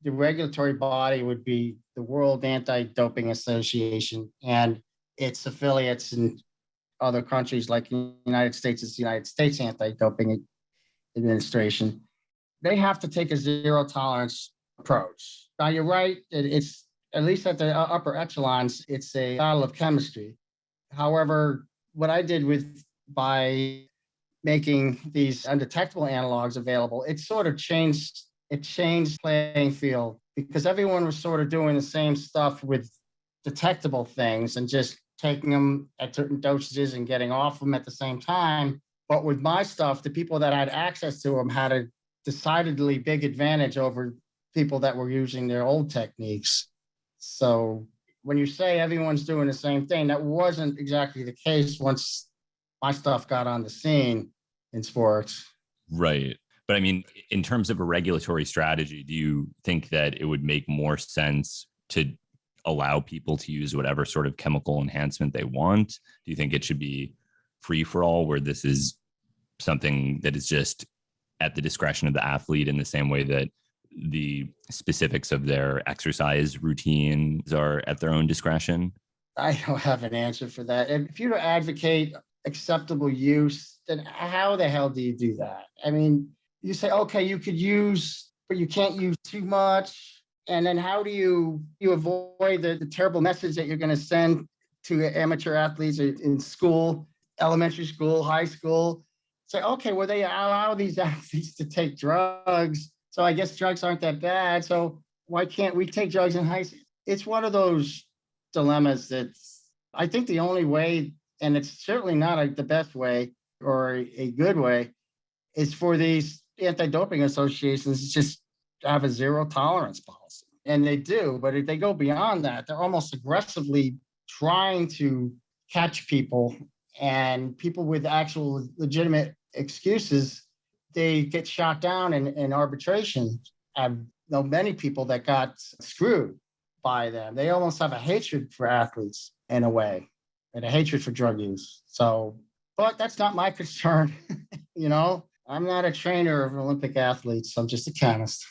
B: the regulatory body would be the World Anti-Doping Association and its affiliates in other countries like the United States. It's the United States Anti-Doping Administration. They have to take a zero tolerance approach. Now, you're right. It's at least at the upper echelons, it's a battle of chemistry. However, what I did by making these undetectable analogs available, it sort of changed playing field because everyone was sort of doing the same stuff with detectable things and just taking them at certain dosages and getting off them at the same time. But with my stuff, the people that had access to them had a decidedly big advantage over people that were using their old techniques. So when you say everyone's doing the same thing, that wasn't exactly the case once my stuff got on the scene in sports.
A: Right. But I mean, in terms of a regulatory strategy, do you think that it would make more sense to allow people to use whatever sort of chemical enhancement they want? Do you think it should be free for all, where this is something that is just at the discretion of the athlete in the same way that the specifics of their exercise routines are at their own discretion?
B: I don't have an answer for that. If you advocate acceptable use, then how the hell do you do that? I mean, you say, okay, you could use, but you can't use too much. And then how do you avoid the terrible message that you're going to send to amateur athletes in school, elementary school, high school? Say, okay, well, they allow these athletes to take drugs. So I guess drugs aren't that bad. So why can't we take drugs in high school? It's one of those dilemmas that's, I think the only way, and it's certainly not the best way or a good way, is for these anti-doping associations to just have a zero tolerance policy. And they do, but if they go beyond that, they're almost aggressively trying to catch people, and people with actual legitimate excuses, they get shot down in arbitration. I know many people that got screwed by them. They almost have a hatred for athletes in a way, and a hatred for drug use. So, but that's not my concern. I'm not a trainer of Olympic athletes. I'm just a chemist.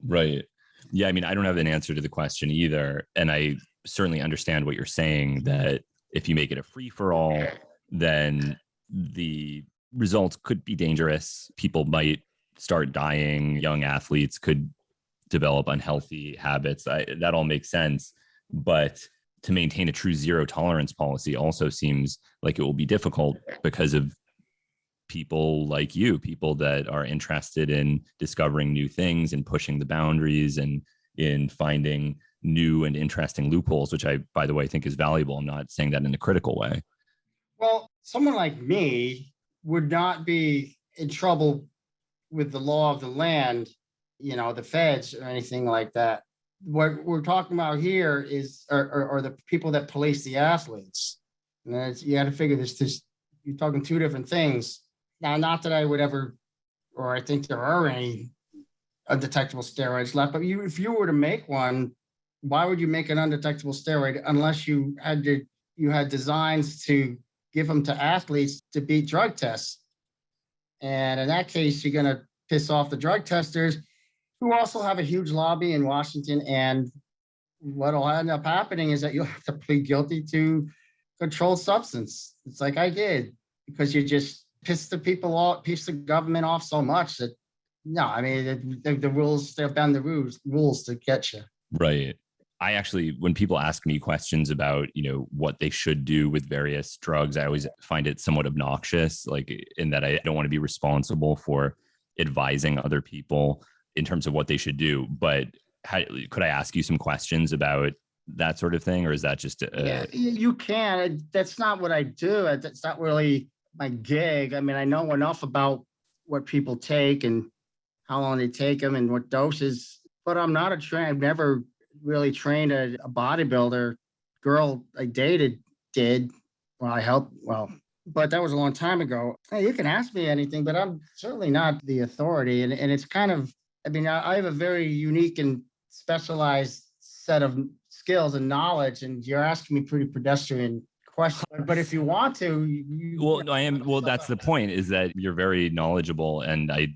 A: Right. Yeah. I mean, I don't have an answer to the question either. And I certainly understand what you're saying, that if you make it a free for all, then the results could be dangerous. People might start dying. Young athletes could develop unhealthy habits. That all makes sense. But to maintain a true zero tolerance policy also seems like it will be difficult because of people like you, people that are interested in discovering new things and pushing the boundaries and in finding new and interesting loopholes, which I, by the way, think is valuable. I'm not saying that in a critical way.
B: Well, someone like me would not be in trouble with the law of the land, the feds or anything like that. What we're talking about here is are the people that police the athletes. And you got to figure this, you're talking two different things. Now, not that I would ever, or I think there are any undetectable steroids left, but if you were to make one, why would you make an undetectable steroid unless you had designs to give them to athletes to beat drug tests? And in that case, you're going to piss off the drug testers, who also have a huge lobby in Washington. And what will end up happening is that you'll have to plead guilty to controlled substance. It's like I did, because you just piss the government off so much that, no, I mean, the rules, they'll bend the rules to get you.
A: Right. I actually, when people ask me questions about, what they should do with various drugs, I always find it somewhat obnoxious, like in that I don't want to be responsible for advising other people in terms of what they should do. But could I ask you some questions about that sort of thing? Or is that just
B: Yeah, you can. That's not what I do. That's not really my gig. I mean, I know enough about what people take and how long they take them and what doses, but I'm not a trainer. I've never really trained a bodybuilder. Girl I dated did. But that was a long time ago. Hey, you can ask me anything, but I'm certainly not the authority. And it's kind of, I mean, I have a very unique and specialized set of skills and knowledge, and you're asking me pretty pedestrian questions. But if you want to,
A: well, I am. Well, that's the point, is that you're very knowledgeable, and I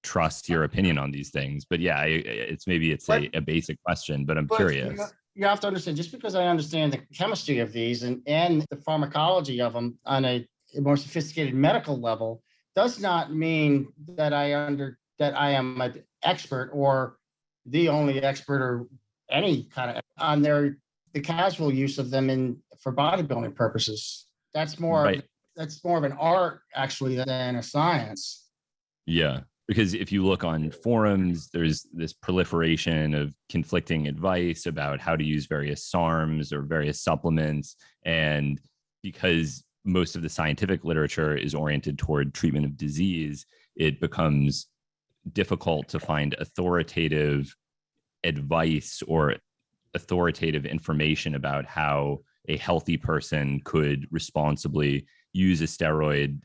A: trust your opinion on these things. But yeah, it's a basic question, but I'm curious.
B: You have to understand, just because I understand the chemistry of these and the pharmacology of them on a more sophisticated medical level, does not mean that I am an expert or the only expert or any kind of on the casual use of them for bodybuilding purposes. That's more
A: Right.
B: That's more of an art actually than a science.
A: Yeah. Because if you look on forums, there's this proliferation of conflicting advice about how to use various SARMs or various supplements. And because most of the scientific literature is oriented toward treatment of disease, it becomes difficult to find authoritative advice or authoritative information about how a healthy person could responsibly use a steroid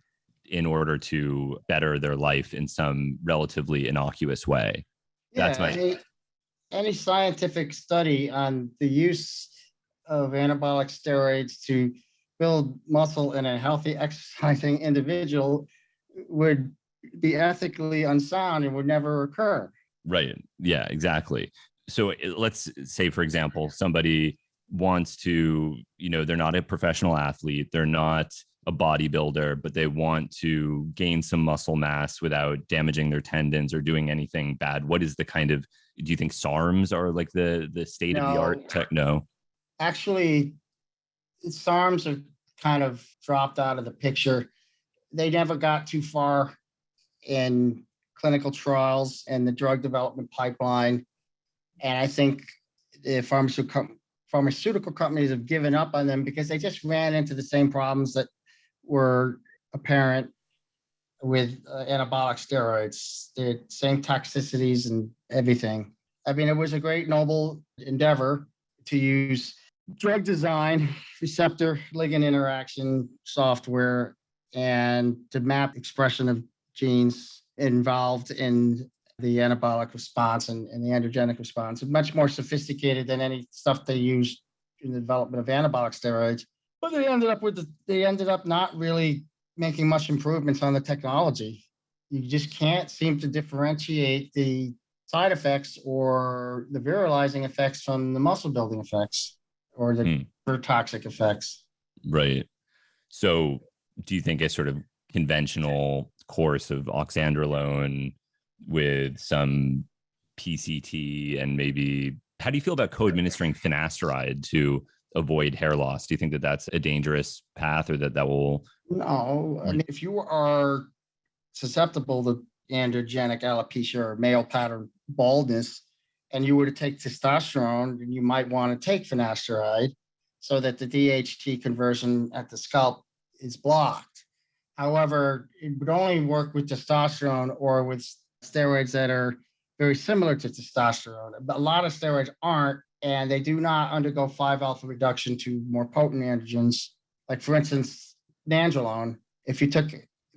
A: in order to better their life in some relatively innocuous way. That's
B: any scientific study on the use of anabolic steroids to build muscle in a healthy exercising individual would be ethically unsound and would never occur.
A: Right. Yeah, exactly. So let's say, for example, somebody wants to, they're not a professional athlete, they're not a bodybuilder, but they want to gain some muscle mass without damaging their tendons or doing anything bad. What is do you think SARMs are like the state of the art tech? No.
B: Actually, SARMs are kind of dropped out of the picture. They never got too far in clinical trials and the drug development pipeline. And I think the pharmaceutical companies have given up on them because they just ran into the same problems that were apparent with anabolic steroids, the same toxicities and everything. I mean, it was a great noble endeavor to use drug design, receptor ligand interaction software, and to map expression of genes involved in the anabolic response and the androgenic response. It's much more sophisticated than any stuff they used in the development of anabolic steroids. But they ended up not really making much improvements on the technology. You just can't seem to differentiate the side effects or the virilizing effects from the muscle building effects or the toxic effects.
A: Right. So do you think a sort of conventional course of oxandrolone with some PCT and maybe, how do you feel about co-administering finasteride to avoid hair loss? Do you think that that's a dangerous path, or that will?
B: No, I mean, if you are susceptible to androgenic alopecia or male pattern baldness, and you were to take testosterone, then you might want to take finasteride so that the DHT conversion at the scalp is blocked. However, it would only work with testosterone or with steroids that are very similar to testosterone. But a lot of steroids aren't, and they do not undergo 5-alpha reduction to more potent androgens. Like, for instance, nandrolone, if you took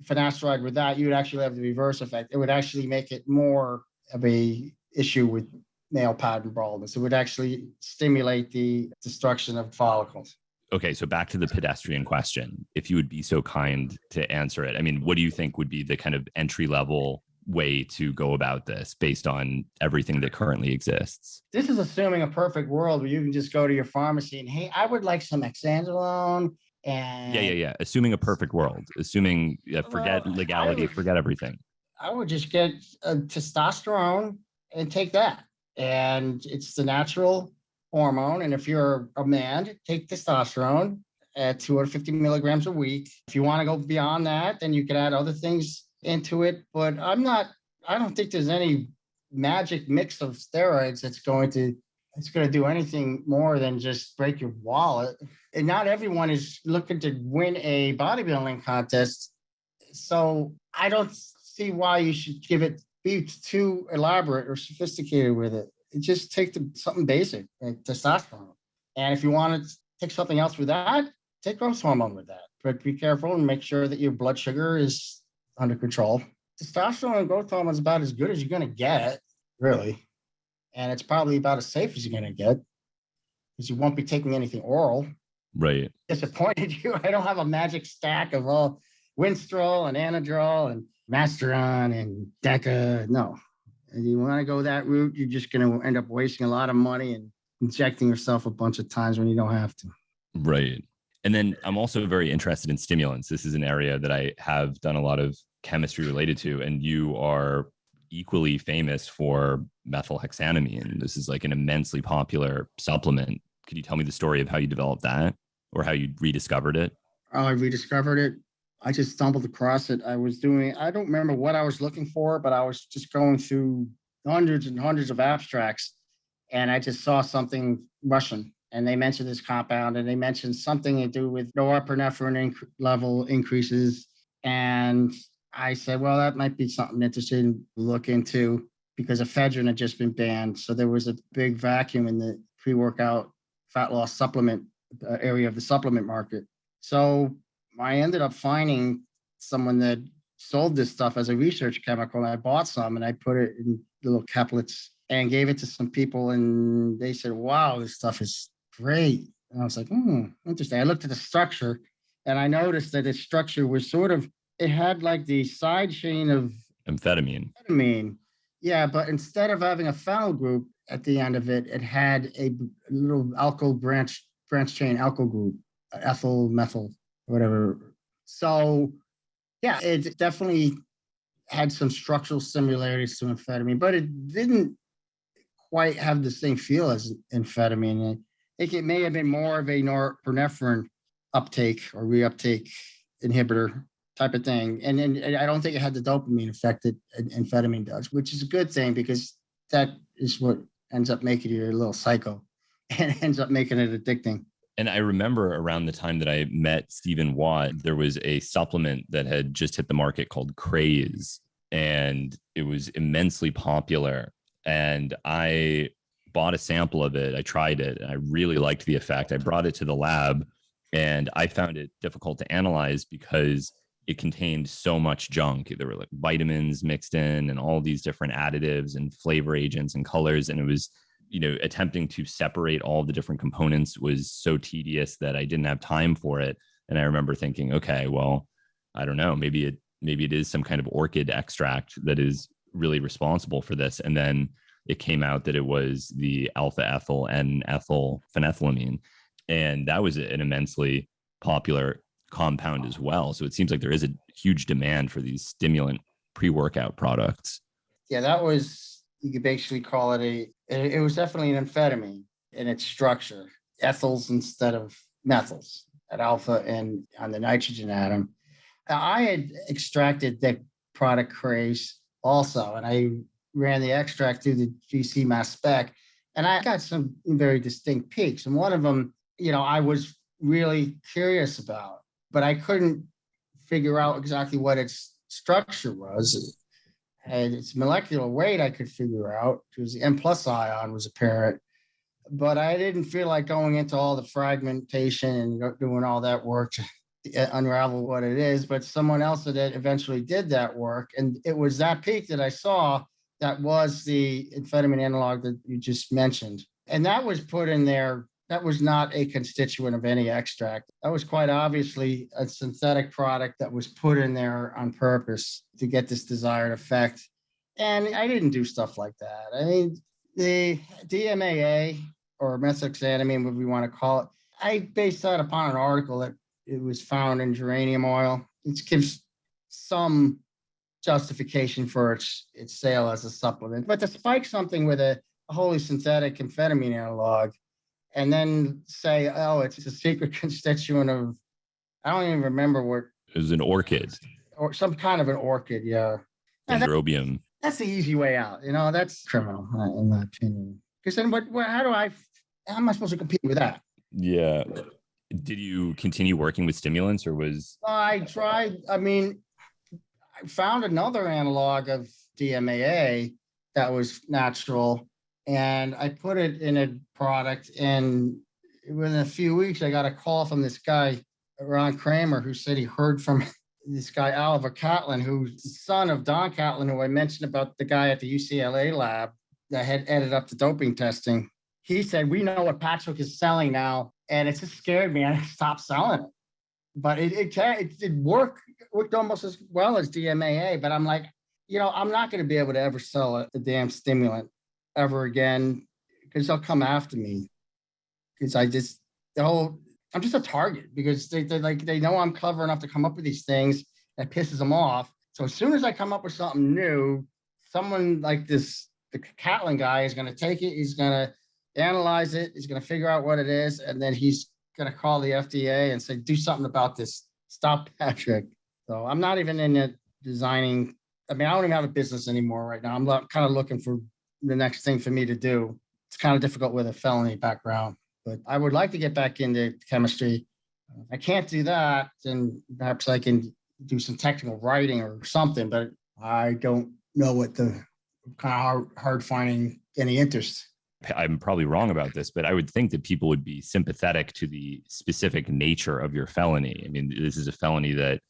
B: finasteride with that, you would actually have the reverse effect. It would actually make it more of a issue with male pattern baldness. It would actually stimulate the destruction of follicles.
A: Okay, so back to the pedestrian question, if you would be so kind to answer it. I mean, what do you think would be the kind of entry-level way to go about this based on everything that currently exists?
B: This is assuming a perfect world where you can just go to your pharmacy and, hey, I would like some oxandrolone. And
A: yeah. Assuming a perfect world, assuming forget legality, forget everything.
B: I would just get testosterone and take that. And it's the natural hormone. And if you're a man, take testosterone at 250 milligrams a week. If you want to go beyond that, then you can add other things into it. But I don't think there's any magic mix of steroids that's going to do anything more than just break your wallet. And not everyone is looking to win a bodybuilding contest. So I don't see why you should be too elaborate or sophisticated with it. Just take something basic, like testosterone. And if you want to take something else with that, take growth hormone with that. But be careful and make sure that your blood sugar is under control. Testosterone and growth hormone is about as good as you're going to get, really. and it's probably about as safe as you're going to get because you won't be taking anything oral.
A: Right.
B: Disappointed you. I don't have a magic stack of all Winstrol and Anadrol and Masteron and Deca. No. And you want to go that route, you're just going to end up wasting a lot of money and injecting yourself a bunch of times when you don't have to.
A: Right. And then I'm also very interested in stimulants. This is an area that I have done a lot of chemistry related to, and you are equally famous for methylhexanamine. This is like an immensely popular supplement. Could you tell me the story of how you developed that or how you rediscovered it?
B: I rediscovered it. I just stumbled across it. I don't remember what I was looking for, but I was just going through hundreds and hundreds of abstracts, and I just saw something Russian. And they mentioned this compound, and they mentioned something to do with norepinephrine level increases. And I said, well, that might be something interesting to look into because ephedrine had just been banned. So there was a big vacuum in the pre-workout fat loss supplement area of the supplement market. So I ended up finding someone that sold this stuff as a research chemical. And I bought some and I put it in little caplets and gave it to some people. And they said, wow, this stuff is great. And I was like, interesting. I looked at the structure and I noticed that its structure was it had like the side chain of
A: Amphetamine.
B: Yeah, but instead of having a phenyl group at the end of it, it had a little alkyl branch chain alkyl group, ethyl, methyl, whatever. So yeah, it definitely had some structural similarities to amphetamine, but it didn't quite have the same feel as amphetamine. I think it may have been more of a norepinephrine uptake or reuptake inhibitor type of thing. And I don't think it had the dopamine effect that amphetamine does, which is a good thing because that is what ends up making you a little psycho and ends up making it addicting.
A: And I remember around the time that I met Stephen Watt, there was a supplement that had just hit the market called Craze, and it was immensely popular. And I bought a sample of it. I tried it. And I really liked the effect. I brought it to the lab, and I found it difficult to analyze because it contained so much junk. There were like vitamins mixed in and all these different additives and flavor agents and colors. And it was, attempting to separate all the different components was so tedious that I didn't have time for it. And I remember thinking, okay, well, I don't know, maybe it is some kind of orchid extract that is really responsible for this. And then it came out that it was the alpha ethyl and ethyl phenethylamine. And that was an immensely popular compound as well. So it seems like there is a huge demand for these stimulant pre-workout products.
B: Yeah, you could basically call it it was definitely an amphetamine in its structure, ethyls instead of methyls at alpha and on the nitrogen atom. Now, I had extracted that product Craze also, and I ran the extract through the GC mass spec, and I got some very distinct peaks. And one of them, I was really curious about, but I couldn't figure out exactly what its structure was. And its molecular weight I could figure out because the M+ ion was apparent, but I didn't feel like going into all the fragmentation and doing all that work to unravel what it is. But someone else that eventually did that work, and it was that peak that I saw that was the amphetamine analog that you just mentioned. And that was put in there. That was not a constituent of any extract. That was quite obviously a synthetic product that was put in there on purpose to get this desired effect. And I didn't do stuff like that. I mean, the DMAA or methylhexanamine, what we want to call it, I based that upon an article that it was found in geranium oil. It gives some justification for its sale as a supplement. But to spike something with a wholly synthetic amphetamine analog, and then say, oh, it's a secret constituent of, I don't even remember what.
A: It was an orchid.
B: Or some kind of an orchid, yeah.
A: Dendrobium.
B: That's the easy way out. That's criminal, in my opinion. Because then how am I supposed to compete with that?
A: Yeah. Did you continue working with stimulants or was?
B: I tried. I mean, I found another analog of DMAA that was natural, and I put it in a product, and within a few weeks, I got a call from this guy, Ron Kramer, who said he heard from this guy, Oliver Catlin, who's the son of Don Catlin, who I mentioned about the guy at the UCLA lab that had headed up the doping testing, he said, we know what Patrick is selling now. And it just scared me. I stopped selling it. But it did worked almost as well as DMAA. But I'm like, I'm not going to be able to ever sell a damn stimulant ever again because they'll come after me. Because I'm just a target because they know I'm clever enough to come up with these things that pisses them off. So as soon as I come up with something new, someone like the Catlin guy is going to take it. He's going to analyze it. He's going to figure out what it is. And then he's going to call the FDA and say, do something about this. Stop Patrick. So I'm not even in it designing. I mean, I don't even have a business anymore right now. I'm kind of looking for the next thing for me to do. It's kind of difficult with a felony background, but I would like to get back into chemistry. If I can't do that, then perhaps I can do some technical writing or something, but I don't know what the kind of hard finding any interest.
A: I'm probably wrong about this, but I would think that people would be sympathetic to the specific nature of your felony. I mean, this is a felony that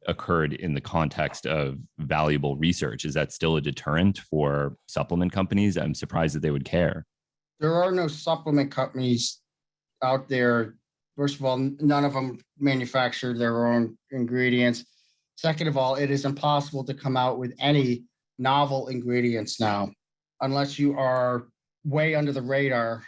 A: occurred in the context of valuable research. Is that still a deterrent for supplement companies? I'm surprised that they would care.
B: There are no supplement companies out there. First of all, none of them manufacture their own ingredients. Second of all, it is impossible to come out with any novel ingredients now, unless you are way under the radar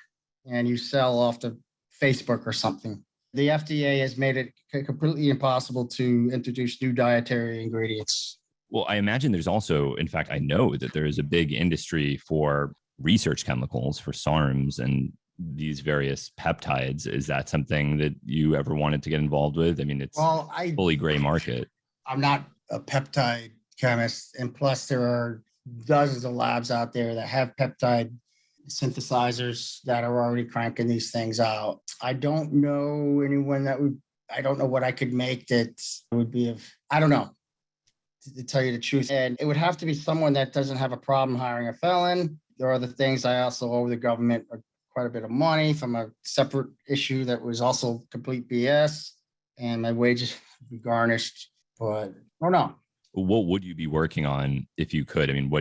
B: and you sell off to Facebook or something. The FDA has made it completely impossible to introduce new dietary ingredients.
A: Well, I imagine there's also, in fact, I know that there is a big industry for research chemicals, for SARMs and these various peptides. Is that something that you ever wanted to get involved with? I mean, it's fully gray market.
B: I'm not a peptide chemist. And plus, there are dozens of labs out there that have peptide synthesizers that are already cranking these things out. I don't know anyone I don't know what I could make that would be I don't know, to tell you the truth. And it would have to be someone that doesn't have a problem hiring a felon. There are other things I also owe the government quite a bit of money from a separate issue that was also complete BS, and my wages would be garnished. But I don't know.
A: What would you be working on if you could? I mean,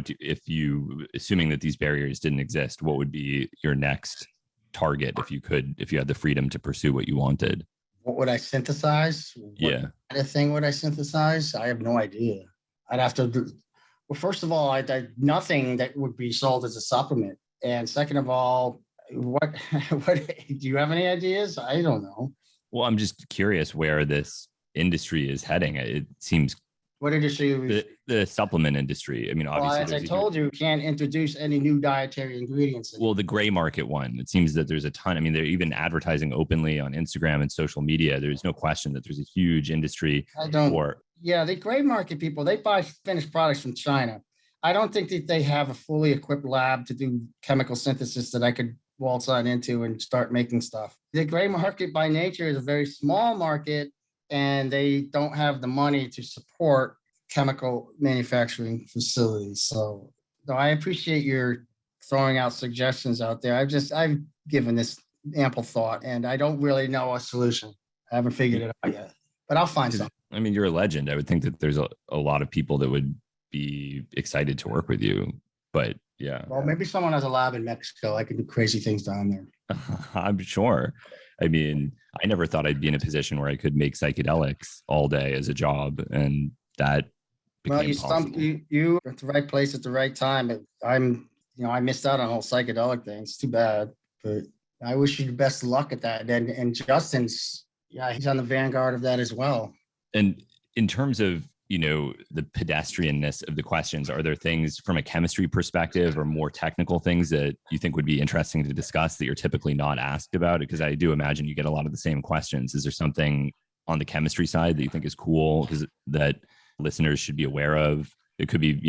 A: assuming that these barriers didn't exist, what would be your next target if you had the freedom to pursue what you wanted?
B: What would I synthesize? What kind of thing would I synthesize? I have no idea. I'd have to do, well, first of all, nothing that would be sold as a supplement. And second of all, what do you have any ideas? I don't know.
A: Well, I'm just curious where this industry is heading. It seems.
B: What industry?
A: The supplement industry. I mean, obviously,
B: as I told you, can't introduce any new dietary ingredients.
A: Well, the gray market one. It seems that there's a ton. I mean, they're even advertising openly on Instagram and social media. There's no question that there's a huge industry.
B: Yeah, the gray market people, they buy finished products from China. I don't think that they have a fully equipped lab to do chemical synthesis that I could waltz on into and start making stuff. The gray market by nature is a very small market, and they don't have the money to support chemical manufacturing facilities. So I appreciate your throwing out suggestions out there. I've given this ample thought, and I don't really know a solution. I haven't figured it out yet, but I'll find something.
A: I mean, you're a legend. I would think that there's a lot of people that would be excited to work with you, but yeah.
B: Well, maybe someone has a lab in Mexico. I could do crazy things down there.
A: I'm sure. I mean, I never thought I'd be in a position where I could make psychedelics all day as a job, and that became possible.
B: You at the right place at the right time. I missed out on the whole psychedelic thing. It's too bad, but I wish you the best of luck at that. And Justin's, he's on the vanguard of that as well.
A: And in terms of, the pedestrianness of the questions, are there things from a chemistry perspective or more technical things that you think would be interesting to discuss that you're typically not asked about? Because I do imagine you get a lot of the same questions. Is there something on the chemistry side that you think is cool that listeners should be aware of? It could be,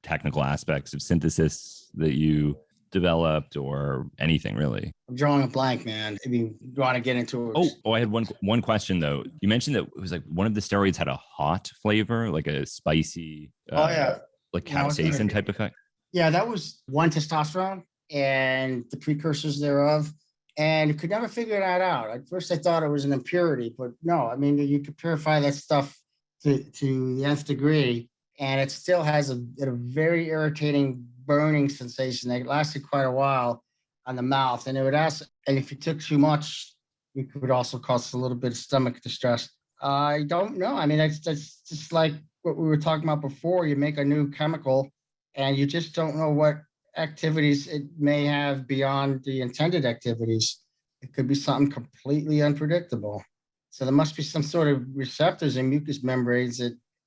A: technical aspects of synthesis that you developed or anything really.
B: I'm drawing a blank, man. I mean, you want to get into it?
A: Oh, I had one question though. You mentioned that it was like one of the steroids had a hot flavor, like a spicy, like capsaicin type effect.
B: Yeah, that was 1-testosterone and the precursors thereof, and could never figure that out. At first, I thought it was an impurity, but no. I mean, you could purify that stuff to the nth degree, and it still has a very irritating burning sensation that lasted quite a while on the mouth. And and if you took too much, it could also cause a little bit of stomach distress. I don't know. I mean, that's just like what we were talking about before. You make a new chemical and you just don't know what activities it may have beyond the intended activities. It could be something completely unpredictable. So there must be some sort of receptors in mucous membranes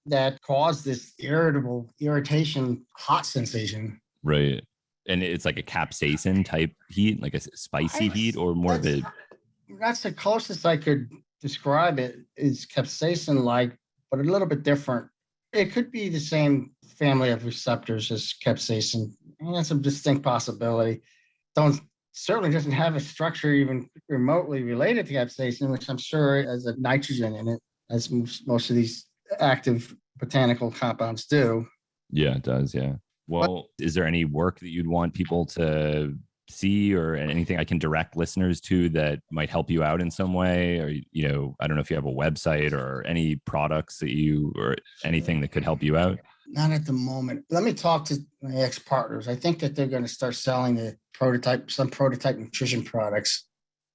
B: that cause this irritation, hot sensation.
A: Right. And it's like a capsaicin type heat, like a spicy heat, or more of a.
B: That's the closest I could describe it, is capsaicin like, but a little bit different. It could be the same family of receptors as capsaicin. And that's a distinct possibility. Certainly doesn't have a structure even remotely related to capsaicin, which I'm sure has a nitrogen in it, as most of these active botanical compounds do.
A: Yeah, it does. Yeah. Well, is there any work that you'd want people to see, or anything I can direct listeners to that might help you out in some way? Or, I don't know if you have a website or any products or anything that could help you out.
B: Not at the moment. Let me talk to my ex-partners. I think that they're going to start selling some prototype nutrition products.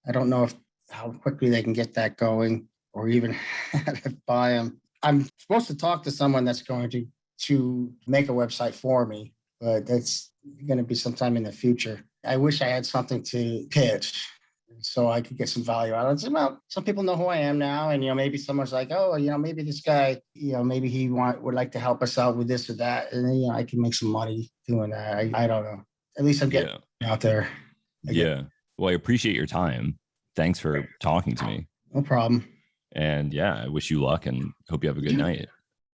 B: I don't know how quickly they can get that going, or even how to buy them. I'm supposed to talk to someone that's going to make a website for me, but that's going to be sometime in the future. I wish I had something to pitch so I could get some value out of it. Well, some people know who I am now, and maybe someone's like, oh, maybe this guy, maybe he would like to help us out with this or that, and I can make some money doing that. I don't know. At least I'm getting out there.
A: Yeah. Well, I appreciate your time. Thanks for talking to me.
B: No problem.
A: And I wish you luck and hope you have a good night.